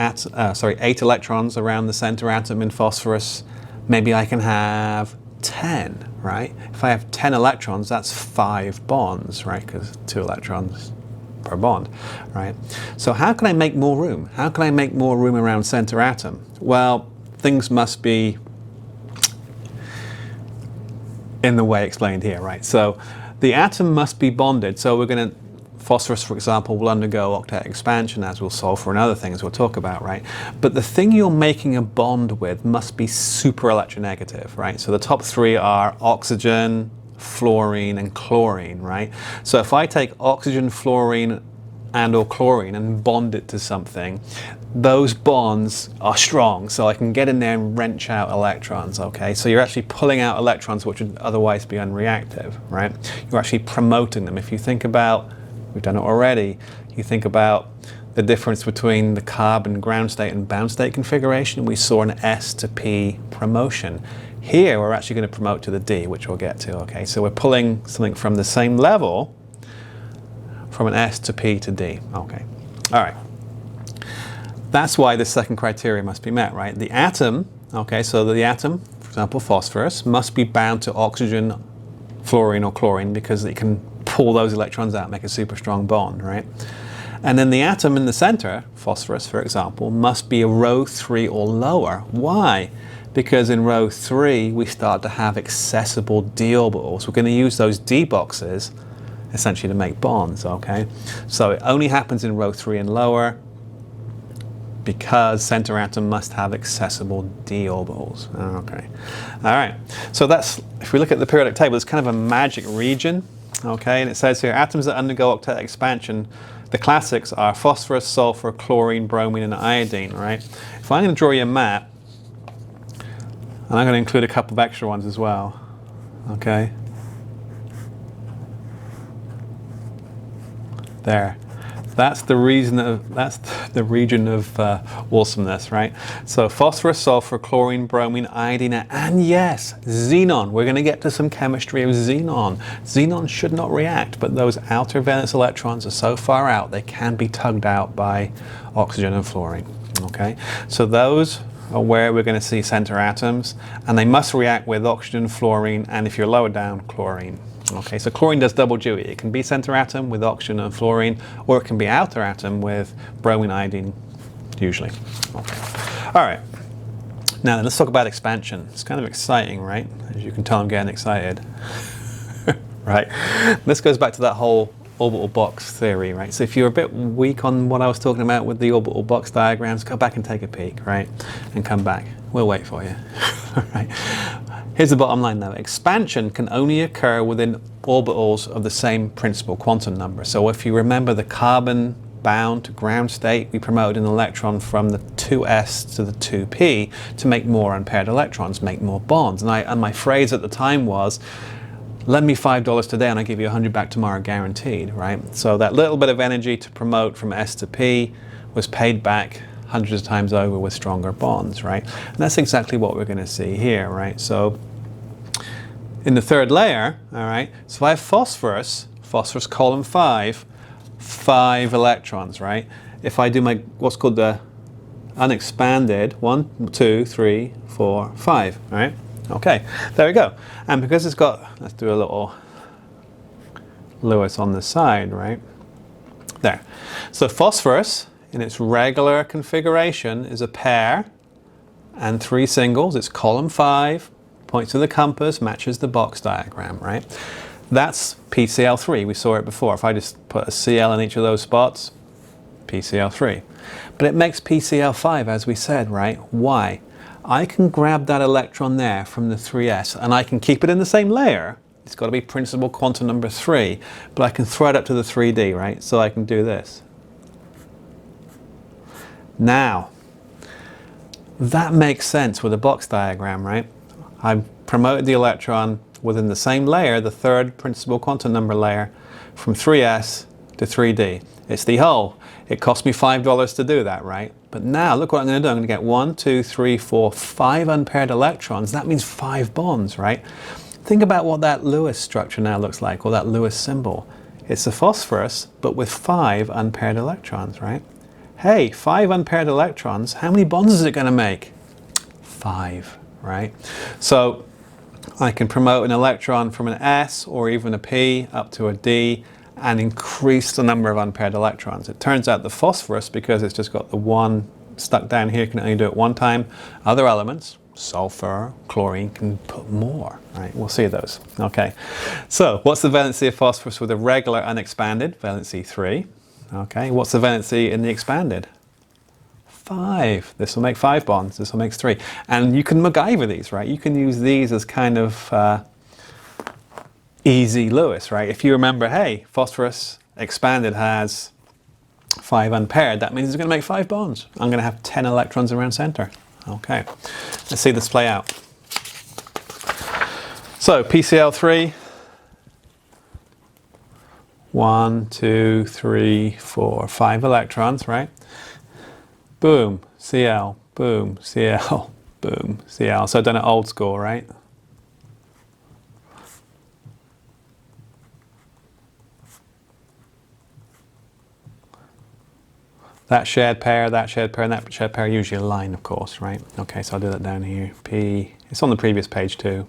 electrons around the center atom in phosphorus, maybe I can have 10, right? If I have 10 electrons, that's 5 bonds, right? Because 2 electrons per bond, right? So how can I make more room? How can I make more room around center atom? Well, things must be in the way explained here, right? So the atom must be bonded. So we're going to, phosphorus, for example, will undergo octet expansion, as will sulfur and other things we'll talk about, right? But the thing you're making a bond with must be super electronegative, right? So the top 3 are oxygen, fluorine, and chlorine, right? So if I take oxygen, fluorine, and or chlorine and bond it to something, those bonds are strong, so I can get in there and wrench out electrons, okay? So you're actually pulling out electrons which would otherwise be unreactive, right? You're actually promoting them. If you think about, we've done it already, you think about the difference between the carbon ground state and bound state configuration, we saw an S to P promotion. Here we're actually going to promote to the D, which we'll get to, okay? So we're pulling something from the same level from an S to P to D, okay? All right. That's why the second criteria must be met, right? The atom, okay, so the atom, for example, phosphorus, must be bound to oxygen, fluorine, or chlorine because it can pull those electrons out, make a super strong bond, right? And then the atom in the center, phosphorus, for example, must be a row 3 or lower. Why? Because in row 3, we start to have accessible d orbitals. We're going to use those d boxes essentially to make bonds, okay? So it only happens in row 3 and lower because center atom must have accessible d orbitals, okay? All right, so that's, if we look at the periodic table, it's kind of a magic region, okay? And it says here, atoms that undergo octet expansion, the classics are phosphorus, sulfur, chlorine, bromine, and iodine, right? If I'm going to draw you a map, and I'm going to include a couple of extra ones as well, okay? There. That's the region of awesomeness, right? So phosphorus, sulfur, chlorine, bromine, iodine, and yes, xenon. We're going to get to some chemistry of xenon. Xenon should not react, but those outer valence electrons are so far out they can be tugged out by oxygen and fluorine. Okay, so those are where we're going to see center atoms, and they must react with oxygen, fluorine, and if you're lower down, chlorine. Okay, so chlorine does double duty. It can be center atom with oxygen and fluorine, or it can be outer atom with bromine, iodine, usually. Okay. All right. Now then, let's talk about expansion. It's kind of exciting, right? As you can tell, I'm getting excited. Right. This goes back to that whole orbital box theory, right? So if you're a bit weak on what I was talking about with the orbital box diagrams, go back and take a peek, right? And come back. We'll wait for you. All right. Here's the bottom line though. Expansion can only occur within orbitals of the same principal quantum number. So if you remember the carbon bound to ground state, we promoted an electron from the 2s to the 2p to make more unpaired electrons, make more bonds. And my phrase at the time was, lend me $5 today and I'll give you 100 back tomorrow guaranteed, right? So that little bit of energy to promote from S to P was paid back hundreds of times over with stronger bonds, right? And that's exactly what we're going to see here, right? So in the third layer, all right, so if I have phosphorus column 5 electrons, right? If I do my, what's called the unexpanded, 1, 2, 3, 4, 5, right? Okay, there we go. And because it's got, let's do a little Lewis on the side, right? There. So phosphorus, in its regular configuration, is a pair and 3 singles. It's column 5, points to the compass, matches the box diagram, right? That's PCl3. We saw it before. If I just put a Cl in each of those spots, PCl3. But it makes PCl5, as we said, right? Why? I can grab that electron there from the 3s, and I can keep it in the same layer. It's got to be principal quantum number 3, but I can throw it up to the 3d, right? So I can do this. Now, that makes sense with a box diagram, right? I've promoted the electron within the same layer, the third principal quantum number layer, from 3s to 3d. It's the whole. It cost me $5 to do that, right? But now, look what I'm going to do. I'm going to get 1, 2, 3, 4, 5 unpaired electrons. That means 5 bonds, right? Think about what that Lewis structure now looks like, or that Lewis symbol. It's a phosphorus, but with 5 unpaired electrons, right? Hey, 5 unpaired electrons, how many bonds is it going to make? 5, right? So I can promote an electron from an S or even a P up to a D and increase the number of unpaired electrons. It turns out the phosphorus, because it's just got the one stuck down here, can only do it one time. Other elements, sulfur, chlorine, can put more, right? We'll see those. Okay, so what's the valency of phosphorus with a regular unexpanded? Valency 3. Okay, what's the valency in the expanded? 5. This will make 5 bonds, this will make 3. And you can MacGyver these, right? You can use these as kind of easy Lewis, right? If you remember, hey, phosphorus expanded has 5 unpaired, that means it's going to make 5 bonds. I'm going to have 10 electrons around center. Okay, let's see this play out. So PCl3, 1, 2, 3, 4, 5 electrons, right? Boom, Cl, boom, Cl, boom, Cl. So I've done it old school, right? That shared pair, and that shared pair are usually a line, of course, right? Okay, so I'll do that down here. P, it's on the previous page too.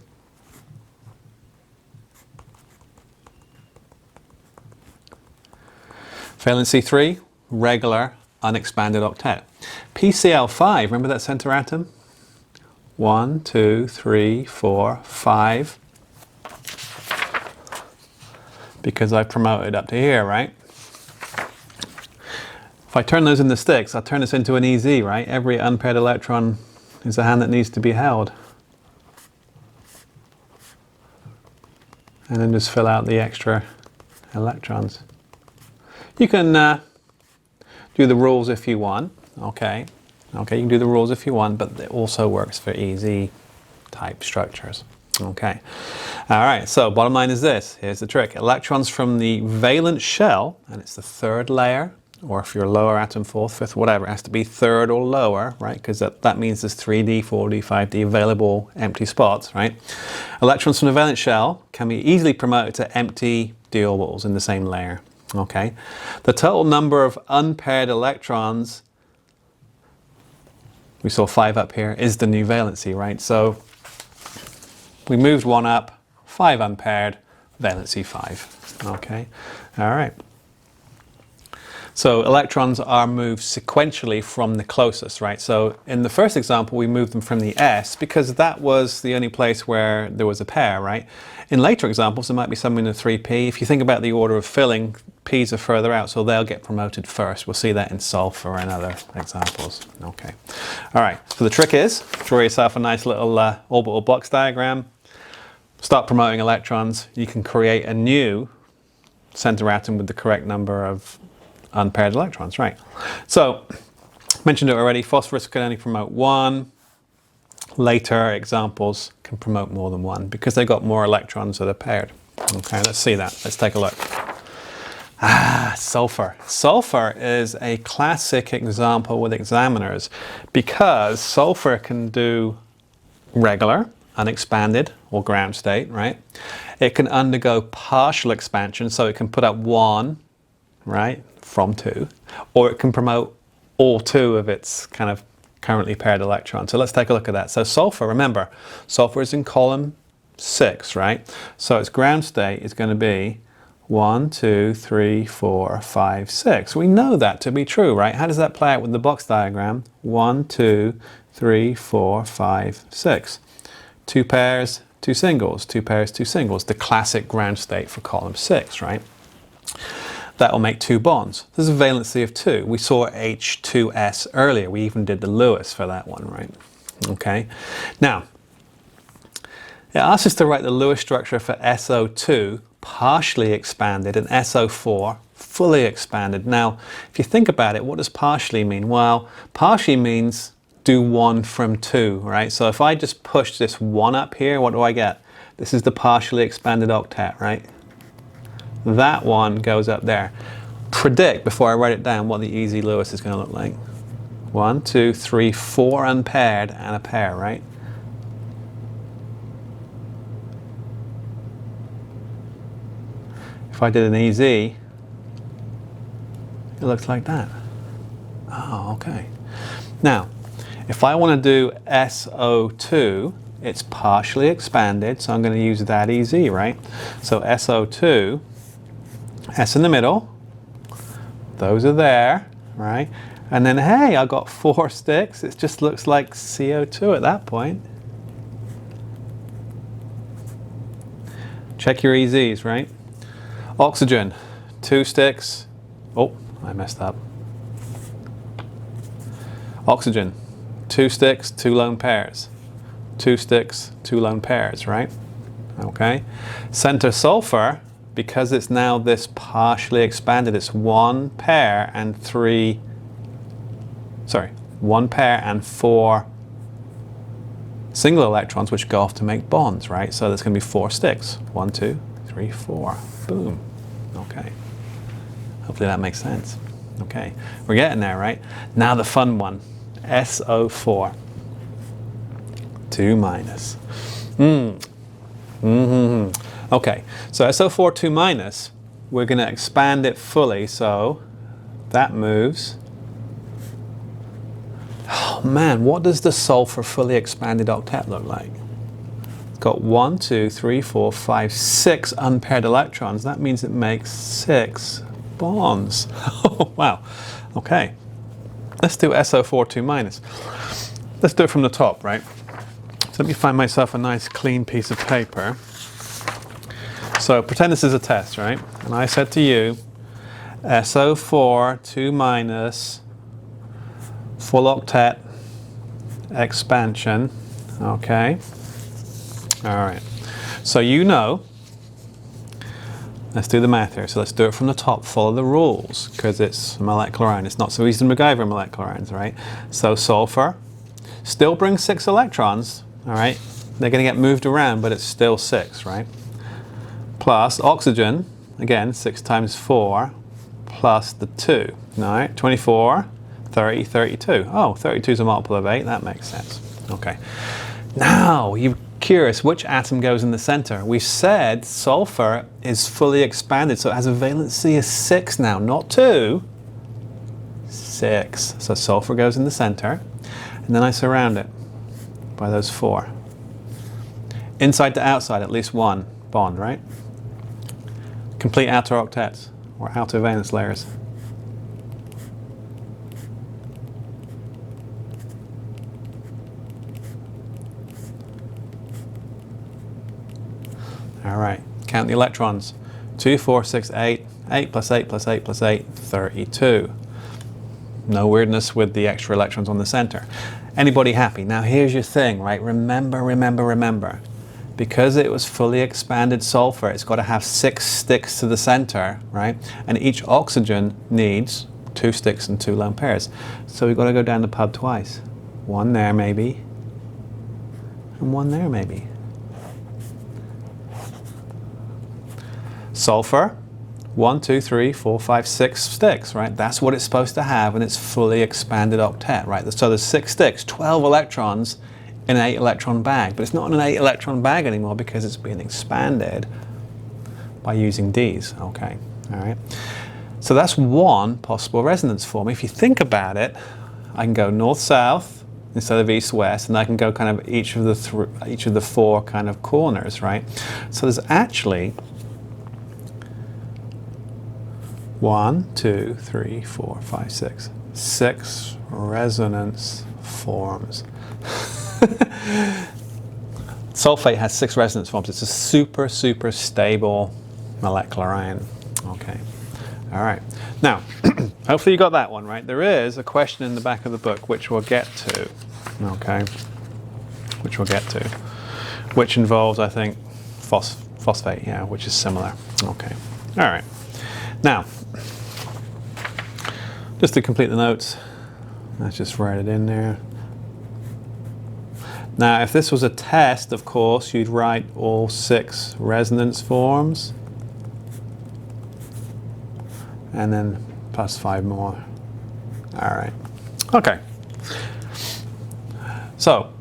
Valency 3, regular, unexpanded octet. PCl5, remember that center atom? 1, 2, 3, 4, 5. Because I promoted up to here, right? If I turn those into sticks, I'll turn this into an EZ, right? Every unpaired electron is a hand that needs to be held. And then just fill out the extra electrons. You can do the rules if you want, okay? Okay, you can do the rules if you want, but it also works for EZ type structures. Okay. All right, so bottom line is this. Here's the trick. Electrons from the valence shell, and it's the 3rd layer, or if you're lower atom, 4th, 5th, whatever, it has to be 3rd or lower, right? Because that means there's 3D, 4D, 5D available empty spots, right? Electrons from the valence shell can be easily promoted to empty d orbitals in the same layer, okay? The total number of unpaired electrons, we saw 5 up here, is the new valency, right? So we moved 1 up, 5 unpaired, valency 5, okay? All right. So electrons are moved sequentially from the closest, right? So in the first example, we moved them from the S because that was the only place where there was a pair, right? In later examples, there might be some in the 3p. If you think about the order of filling, P's are further out, so they'll get promoted first. We'll see that in sulfur and other examples. Okay. All right, so the trick is, draw yourself a nice little orbital box diagram, start promoting electrons. You can create a new center atom with the correct number of unpaired electrons, right? So, mentioned it already, phosphorus can only promote 1. Later examples can promote more than 1 because they've got more electrons that are paired. Okay, let's see that. Let's take a look. Sulfur. Sulfur is a classic example with examiners because sulfur can do regular, unexpanded, or ground state, right? It can undergo partial expansion, so it can put up 1, right, from 2, or it can promote all 2 of its kind of currently paired electrons. So let's take a look at that. So sulfur, remember, sulfur is in column 6, right? So its ground state is going to be 1, 2, 3, 4, 5, 6. We know that to be true, right? How does that play out with the box diagram? 1, 2, 3, 4, 5, 6. 2 pairs, 2 singles, 2 pairs, 2 singles. The classic ground state for column 6, right? That will make 2 bonds. There's a valency of 2. We saw H2S earlier. We even did the Lewis for that one, right? Okay. Now, it asks us to write the Lewis structure for SO2 partially expanded and SO4 fully expanded. Now, if you think about it, what does partially mean? Well, partially means do 1 from 2, right? So if I just push this 1 up here, what do I get? This is the partially expanded octet, right? That one goes up there. Predict, before I write it down, what the easy Lewis is going to look like. 1, 2, 3, 4 unpaired and a pair, right? If I did an EZ, it looks like that. Oh, okay. Now, if I want to do SO2, it's partially expanded, so I'm going to use that EZ, right? So SO2, S in the middle, those are there, right? And then, hey, I got 4 sticks. It just looks like CO2 at that point. Check your EZs, right? Oxygen, 2 sticks. Oh, I messed up. Oxygen, 2 sticks, 2 lone pairs. 2 sticks, 2 lone pairs, right? Okay. Center sulfur, because it's now this partially expanded, it's one pair and four single electrons which go off to make bonds, right? So there's going to be 4 sticks. 1, 2, 3, 4. Boom. Okay. Hopefully that makes sense. Okay. We're getting there, right? Now the fun one. SO4. 2 minus. Okay. So SO4 2 minus, we're going to expand it fully. So that moves. Oh man, what does the sulfur fully expanded octet look like? It's got 1, 2, 3, 4, 5, 6 unpaired electrons. That means it makes 6 bonds. Oh wow. Okay. Let's do SO4 2 minus. Let's do it from the top, right? So let me find myself a nice clean piece of paper. So pretend this is a test, right? And I said to you, SO4 2 minus full octet expansion. Okay. All right. So you know, let's do the math here. So let's do it from the top. Follow the rules because it's molecular ion. It's not so easy to MacGyver molecular ions, right? So sulfur still brings 6 electrons. All right. They're going to get moved around, but it's still 6, right? Plus oxygen, again, 6 times 4, plus the 2. All right. 24. 30, 32. Oh, 32 is a multiple of 8. That makes sense. Okay. Now, you're curious which atom goes in the center. We said sulfur is fully expanded, so it has a valency of 6 now, not 2. 6. So sulfur goes in the center, and then I surround it by those 4. Inside to outside, at least 1 bond, right? Complete outer octets, or outer valence layers. All right, count the electrons. 2, 4, 6, 8. 8 plus 8 plus 8 plus 8, 32. No weirdness with the extra electrons on the center. Anybody happy? Now here's your thing, right? Remember. Because it was fully expanded sulfur, it's got to have 6 sticks to the center, right? And each oxygen needs 2 sticks and 2 lone pairs. So we've got to go down the pub twice. 1 there maybe, and 1 there maybe. Sulfur, 1, 2, 3, 4, 5, 6 sticks, right? That's what it's supposed to have when it's fully expanded octet, right? So there's 6 sticks, 12 electrons in an 8 electron bag, but it's not in an 8 electron bag anymore because it's being expanded by using Ds, okay, all right? So that's one possible resonance form. If you think about it, I can go north-south instead of east-west, and I can go kind of each of the 4 kind of corners, right? So there's actually 1, 2, 3, 4, 5, 6. 6 resonance forms. Sulfate has 6 resonance forms. It's a super stable molecular ion. Okay. All right. Now, hopefully you got that one right. There is a question in the back of the book which we'll get to. Okay. Which we'll get to. Which involves, I think, phosphate, yeah, which is similar. Okay. All right. Now, just to complete the notes, let's just write it in there. Now, if this was a test, of course, you'd write all 6 resonance forms, and then plus 5 more. All right. Okay. So,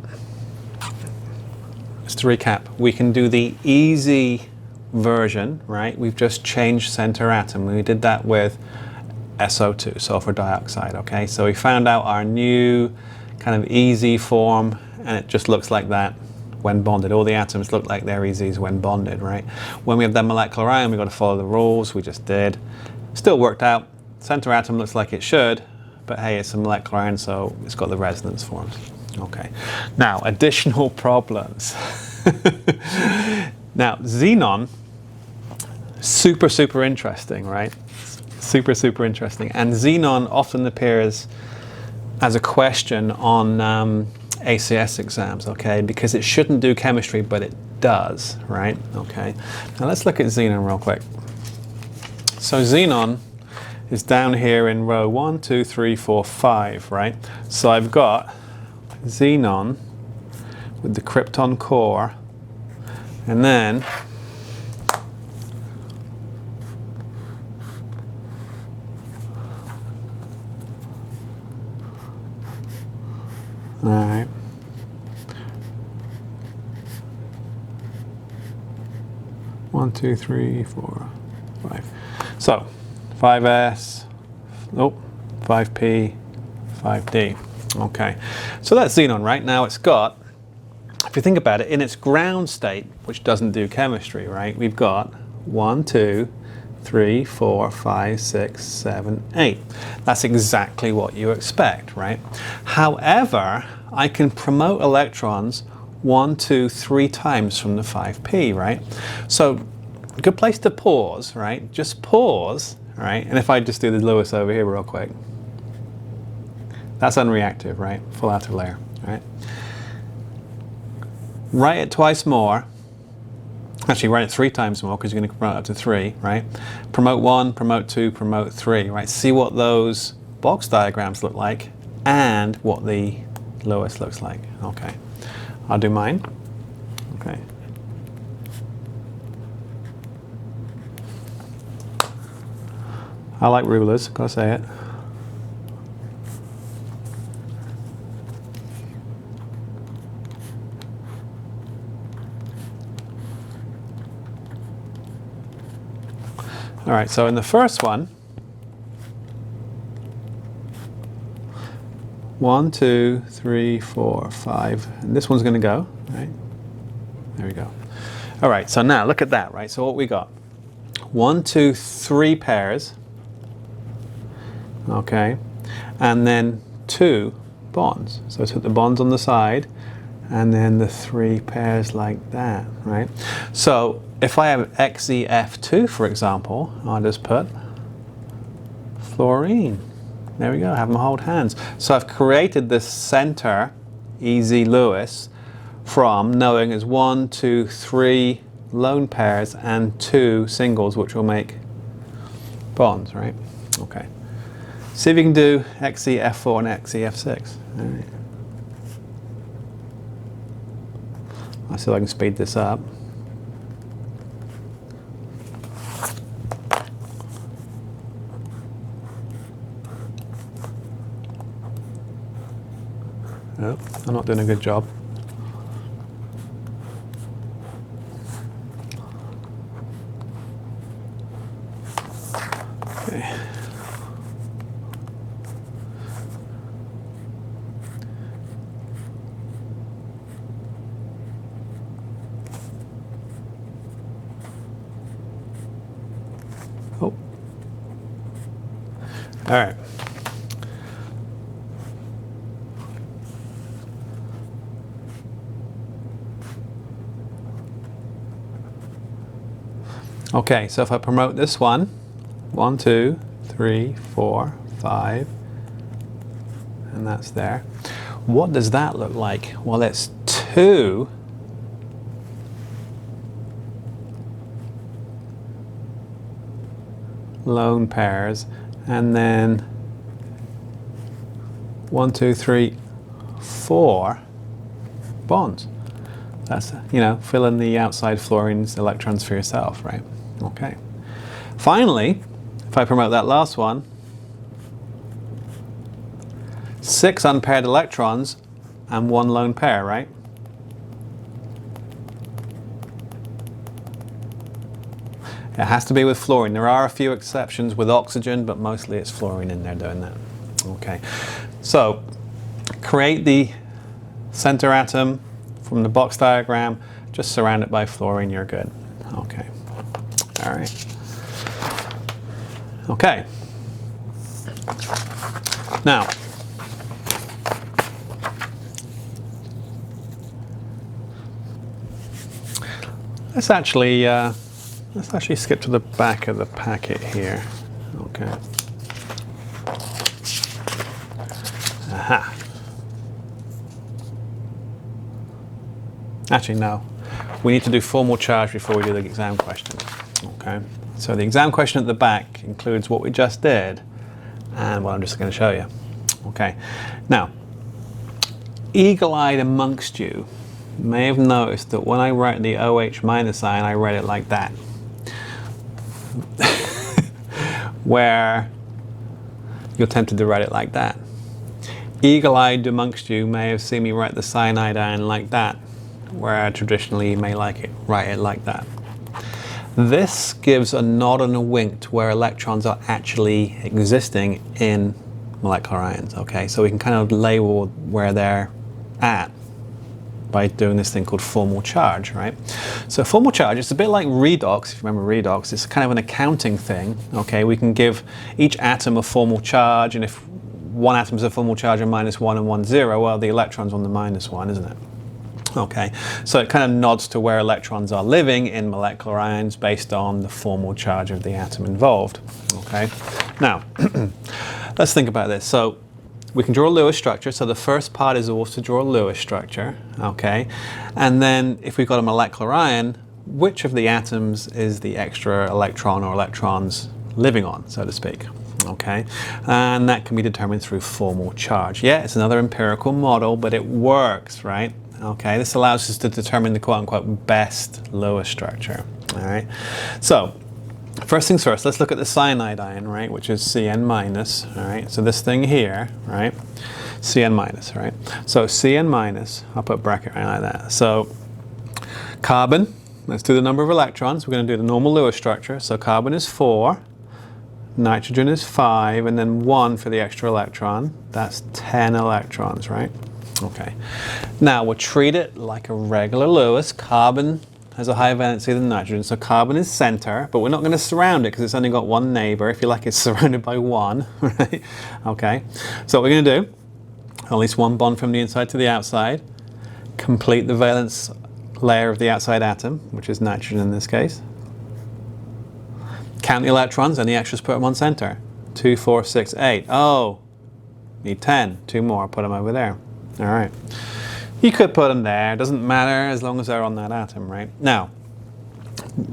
just to recap, we can do the easy version, right? We've just changed center atom. We did that with SO2, sulfur dioxide, okay? So we found out our new kind of easy form, and it just looks like that when bonded. All the atoms look like they're easies when bonded, right? When we have that molecular ion, we've got to follow the rules. We just did. Still worked out. Center atom looks like it should, but hey, it's a molecular ion, so it's got the resonance forms. Okay. Now, additional problems. Now, Xenon, super interesting, right? Super interesting. And Xenon often appears as a question on ACS exams, okay? Because it shouldn't do chemistry, but it does, right? Okay, now let's look at xenon real quick. So xenon is down here in row 1, 2, 3, 4, 5, right? So I've got xenon with the krypton core, and then all right. One, two, three, four, 5. So 5s, oh, 5p, 5d. Okay, so that's xenon, right? Now it's got, if you think about it, in its ground state, which doesn't do chemistry, right? We've got 1, 2, 3, 4, 5, 6, 7, 8. That's exactly what you expect, right? However, I can promote electrons 1, 2, 3 times from the 5p, right? So a good place to pause, right? Just pause, right? And if I just do the Lewis over here real quick, that's unreactive, right? Full outer layer, right? Write it twice more. Actually, write it 3 times more because you're going to promote up to 3, right? Promote 1, promote 2, promote 3, right? See what those box diagrams look like and what the Lewis looks like. Okay, I'll do mine. Okay. I like rulers, gotta say it. All right, so in the first one, 1, 2, 3, 4, 5, and this one's going to go, right? There we go. All right, so now look at that, right? So what we got? 1, 2, 3 pairs, okay, and then 2 bonds. So I took the bonds on the side, and then the 3 pairs like that, right? So if I have XeF2, for example, I'll just put fluorine. There we go, I have them hold hands. So I've created this center, EZ Lewis, from knowing there's 1, 2, 3 lone pairs and 2 singles, which will make bonds, right? Okay. See if you can do XeF4 and XeF6. All right. I'll see if I can speed this up. Oh, I'm not doing a good job. Okay. Oh. All right. Okay, so if I promote this one, 1, 2, 3, 4, 5, and that's there. What does that look like? Well, it's 2 lone pairs, and then 1, 2, 3, 4 bonds. That's, you know, fill in the outside fluorine's electrons for yourself, right? Okay. Finally, if I promote that last one, 6 unpaired electrons and 1 lone pair, right? It has to be with fluorine. There are a few exceptions with oxygen, but mostly it's fluorine in there doing that. Okay. So, create the center atom from the box diagram, just surround it by fluorine, you're good. Okay. All right. Okay. Now, let's actually skip to the back of the packet here. Okay. Aha. Actually, no. we need to do formal charge before we do the exam question. Okay, so the exam question at the back includes what we just did and what I'm just going to show you. Okay, now, eagle-eyed amongst you may have noticed that when I write the OH minus ion, I write it like that. Where you're tempted to write it like that. Eagle-eyed amongst you may have seen me write the cyanide ion like that, where traditionally you may write it like that. This gives a nod and a wink to where electrons are actually existing in molecular ions, okay? So we can kind of label where they're at by doing this thing called formal charge, right? So formal charge, it's a bit like redox, if you remember redox, it's kind of an accounting thing, okay? We can give each atom a formal charge, and if one atom is a formal charge of -1 and 1, 0, well, the electron's on the -1, isn't it? Okay, so it kind of nods to where electrons are living in molecular ions based on the formal charge of the atom involved, okay? Now, let's think about this. So we can draw a Lewis structure, so the first part is always to draw a Lewis structure, okay? And then if we've got a molecular ion, which of the atoms is the extra electron or electrons living on, so to speak? Okay, and that can be determined through formal charge. Yeah, it's another empirical model, but it works, right? Okay, this allows us to determine the quote-unquote best Lewis structure, all right? So, first things first, let's look at the cyanide ion, right, which is Cn minus, all right? So this thing here, right, Cn minus, right? So Cn minus, I'll put a bracket right like that. So carbon, let's do the number of electrons. We're going to do the normal Lewis structure. So carbon is 4, nitrogen is 5, and then 1 for the extra electron. That's 10 electrons, right? Okay. Now we'll treat it like a regular Lewis. Carbon has a higher valency than nitrogen, so carbon is center, but we're not going to surround it because it's only got one neighbor. If you like, it's surrounded by 1, right? Okay. So what we're going to do, at least one bond from the inside to the outside, complete the valence layer of the outside atom, which is nitrogen in this case. Count the electrons, any extras, put them on center. 2, 4, 6, 8. Oh, need 10. 2 more, I'll put them over there. All right. You could put them there, doesn't matter as long as they're on that atom, right? Now,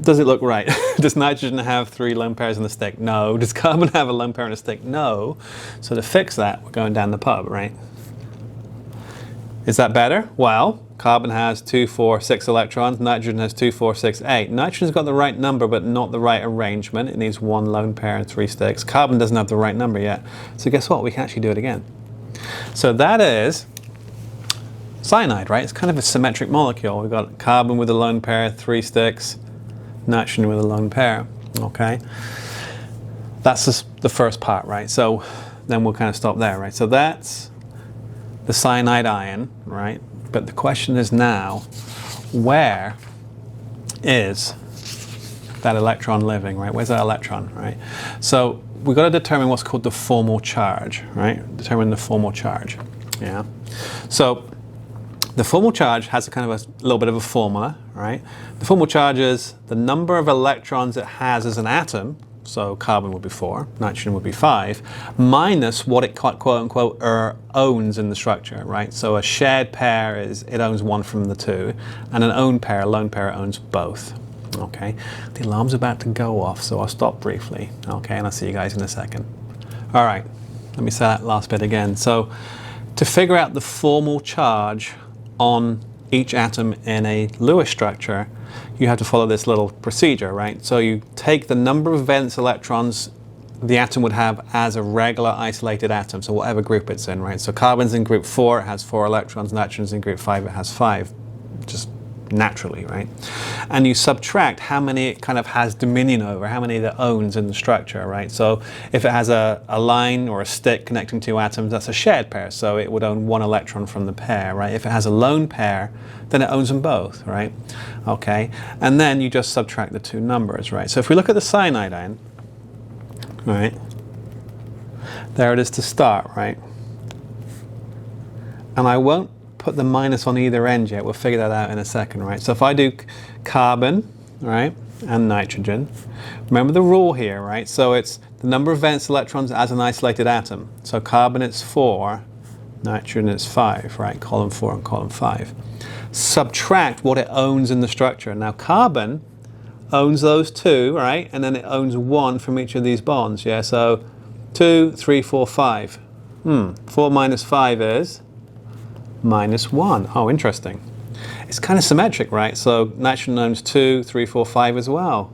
does it look right? Does nitrogen have 3 lone pairs in the stick? No. Does carbon have a lone pair in the stick? No. So to fix that, we're going down the pub, right? Is that better? Well, carbon has 2, 4, 6 electrons. Nitrogen has 2, 4, 6, 8. Nitrogen's got the right number, but not the right arrangement. It needs 1 lone pair and 3 sticks. Carbon doesn't have the right number yet. So guess what? We can actually do it again. So that is cyanide, right? It's kind of a symmetric molecule. We've got carbon with a lone pair, 3 sticks, nitrogen with a lone pair, okay? That's just the first part, right? So then we'll kind of stop there, right? So that's the cyanide ion, right? But the question is now, where is that electron living, right? Where's that electron, right? So we've got to determine what's called the formal charge, right? Determine the formal charge, yeah? So the formal charge has a kind of a little bit of a formula, right? The formal charge is the number of electrons it has as an atom, so carbon would be 4, nitrogen would be 5, minus what it quote-unquote owns in the structure, right? So a shared pair is, it owns 1 from the 2, and an own pair, a lone pair, owns both, okay? The alarm's about to go off, so I'll stop briefly, okay? And I'll see you guys in a second. All right, let me say that last bit again. So to figure out the formal charge on each atom in a Lewis structure, you have to follow this little procedure, right? So you take the number of valence electrons the atom would have as a regular isolated atom, so whatever group it's in, right? So carbon's in group 4, it has 4 electrons, nitrogen's in group 5, it has 5, just naturally, right? And you subtract how many it kind of has dominion over, how many that owns in the structure, right? So if it has a line or a stick connecting 2 atoms, that's a shared pair, so it would own 1 electron from the pair, right? If it has a lone pair, then it owns them both, right? Okay, and then you just subtract the 2 numbers, right? So if we look at the cyanide ion, right, there it is to start, right? And I won't put the minus on either end yet. We'll figure that out in a second, right? So if I do carbon, right, and nitrogen, remember the rule here, right? So it's the number of valence electrons as an isolated atom. So carbon it's 4, Nitrogen is 5, right? Column 4 and column 5. Subtract what it owns in the structure. Now carbon owns those 2, right? And then it owns 1 from each of these bonds, yeah? So 2, 3, 4, 5. 4 minus 5 is minus 1. Oh, interesting. It's kind of symmetric, right? So nitrogen owns 2, 3, 4, 5 as well.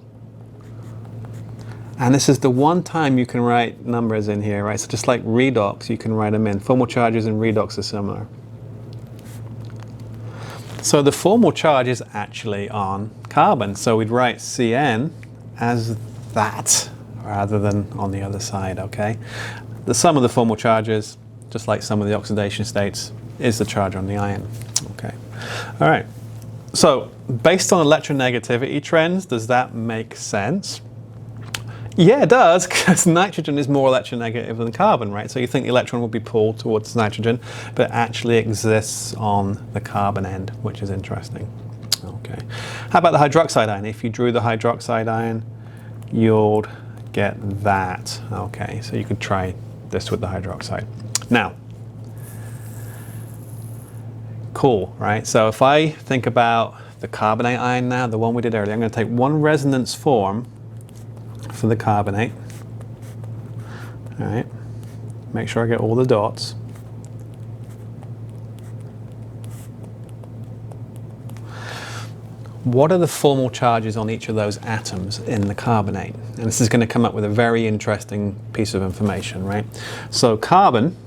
And this is the one time you can write numbers in here, right? So just like redox, you can write them in. Formal charges and redox are similar. So the formal charge is actually on carbon. So we'd write Cn as that rather than on the other side, okay? The sum of the formal charges, just like some of the oxidation states, is the charge on the ion, okay? All right, so based on electronegativity trends, does that make sense? Yeah, it does, because nitrogen is more electronegative than carbon, right? So you think the electron will be pulled towards nitrogen, but it actually exists on the carbon end, which is interesting. Okay. How about the hydroxide ion? If you drew the hydroxide ion, you'll get that. Okay, so you could try this with the hydroxide. Now, cool, right? So if I think about the carbonate ion now, the one we did earlier, I'm going to take one resonance form for the carbonate. All right, make sure I get all the dots. What are the formal charges on each of those atoms in the carbonate? And this is going to come up with a very interesting piece of information, right? So carbon,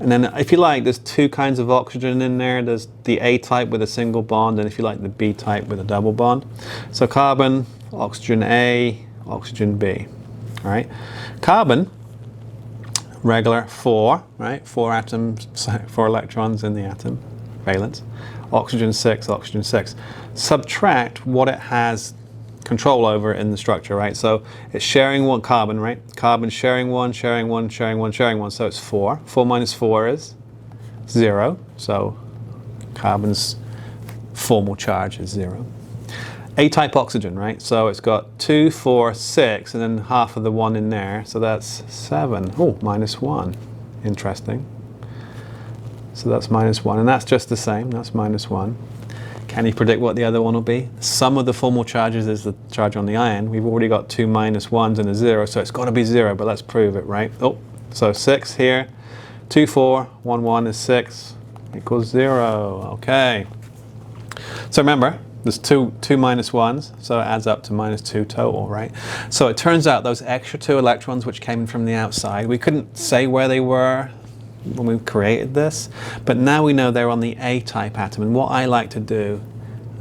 and then if you like, there's 2 kinds of oxygen in there. There's the A type with a single bond, and if you like, the B type with a double bond. So carbon, oxygen A, oxygen B, all right? Carbon, regular 4, right? 4 atoms, 4 electrons in the atom, valence. Oxygen 6, oxygen 6. Subtract what it has control over in the structure, right? So it's sharing 1 carbon, right? Carbon sharing 1, sharing 1, sharing 1, sharing 1, so it's 4. 4 minus 4 is 0, so carbon's formal charge is 0. A-type oxygen, right? So it's got 2, 4, 6, and then half of the 1 in there, so that's 7. Oh, minus 1. Interesting. So that's minus 1, and that's just the same. That's minus 1. Can you predict what the other one will be? Sum of the formal charges is the charge on the ion. We've already got 2 minus 1s and a 0, so it's got to be 0, but let's prove it, right? Oh, so 6 here. 2, 4, 1, 1 is 6 equals 0. Okay. So remember, there's two minus 1s, so it adds up to minus 2 total, right? So it turns out those extra 2 electrons which came in from the outside, we couldn't say where they were when we created this, but now we know they're on the A-type atom. And what I like to do,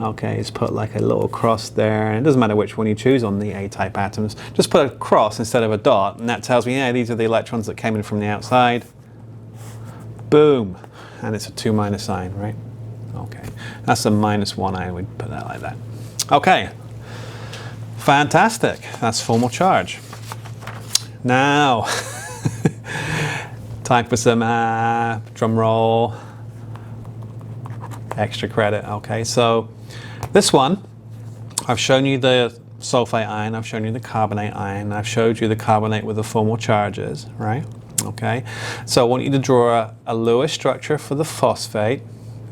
okay, is put like a little cross there, and it doesn't matter which one you choose on the A-type atoms, just put a cross instead of a dot, and that tells me, yeah, these are the electrons that came in from the outside. Boom, and it's a 2 minus ion, right? Okay, that's a minus 1 ion, we'd put that like that. Okay, fantastic, that's formal charge. Now, time for some drum roll, extra credit. Okay, so this one, I've shown you the sulfate ion, I've shown you the carbonate ion, I've showed you the carbonate with the formal charges, right? Okay, so I want you to draw a Lewis structure for the phosphate,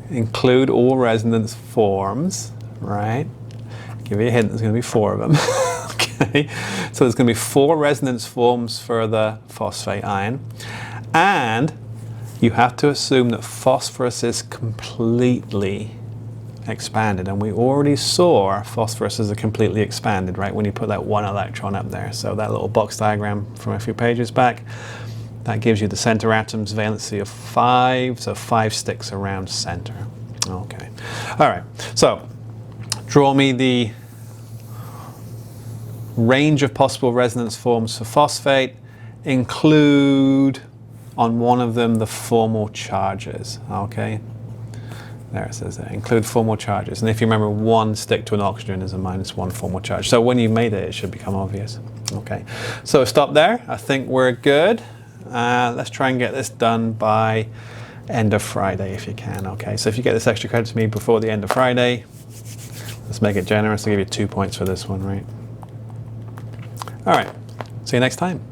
include all resonance forms, right? Give you a hint, there's going to be 4 of them. Okay, so there's going to be 4 resonance forms for the phosphate ion. And you have to assume that phosphorus is completely expanded. And we already saw phosphorus as a completely expanded, right, when you put that 1 electron up there. So that little box diagram from a few pages back, that gives you the center atom's valency of 5. So 5 sticks around center. Okay. All right. So draw me the range of possible resonance forms for phosphate. Include on one of them the formal charges, okay? There it says there, include formal charges. And if you remember, 1 stick to an oxygen is a minus 1 formal charge. So when you made it, it should become obvious. Okay, so stop there. I think we're good. Let's try and get this done by end of Friday if you can, okay? So if you get this extra credit to me before the end of Friday, let's make it generous. I'll give you 2 points for this one, right? All right, see you next time.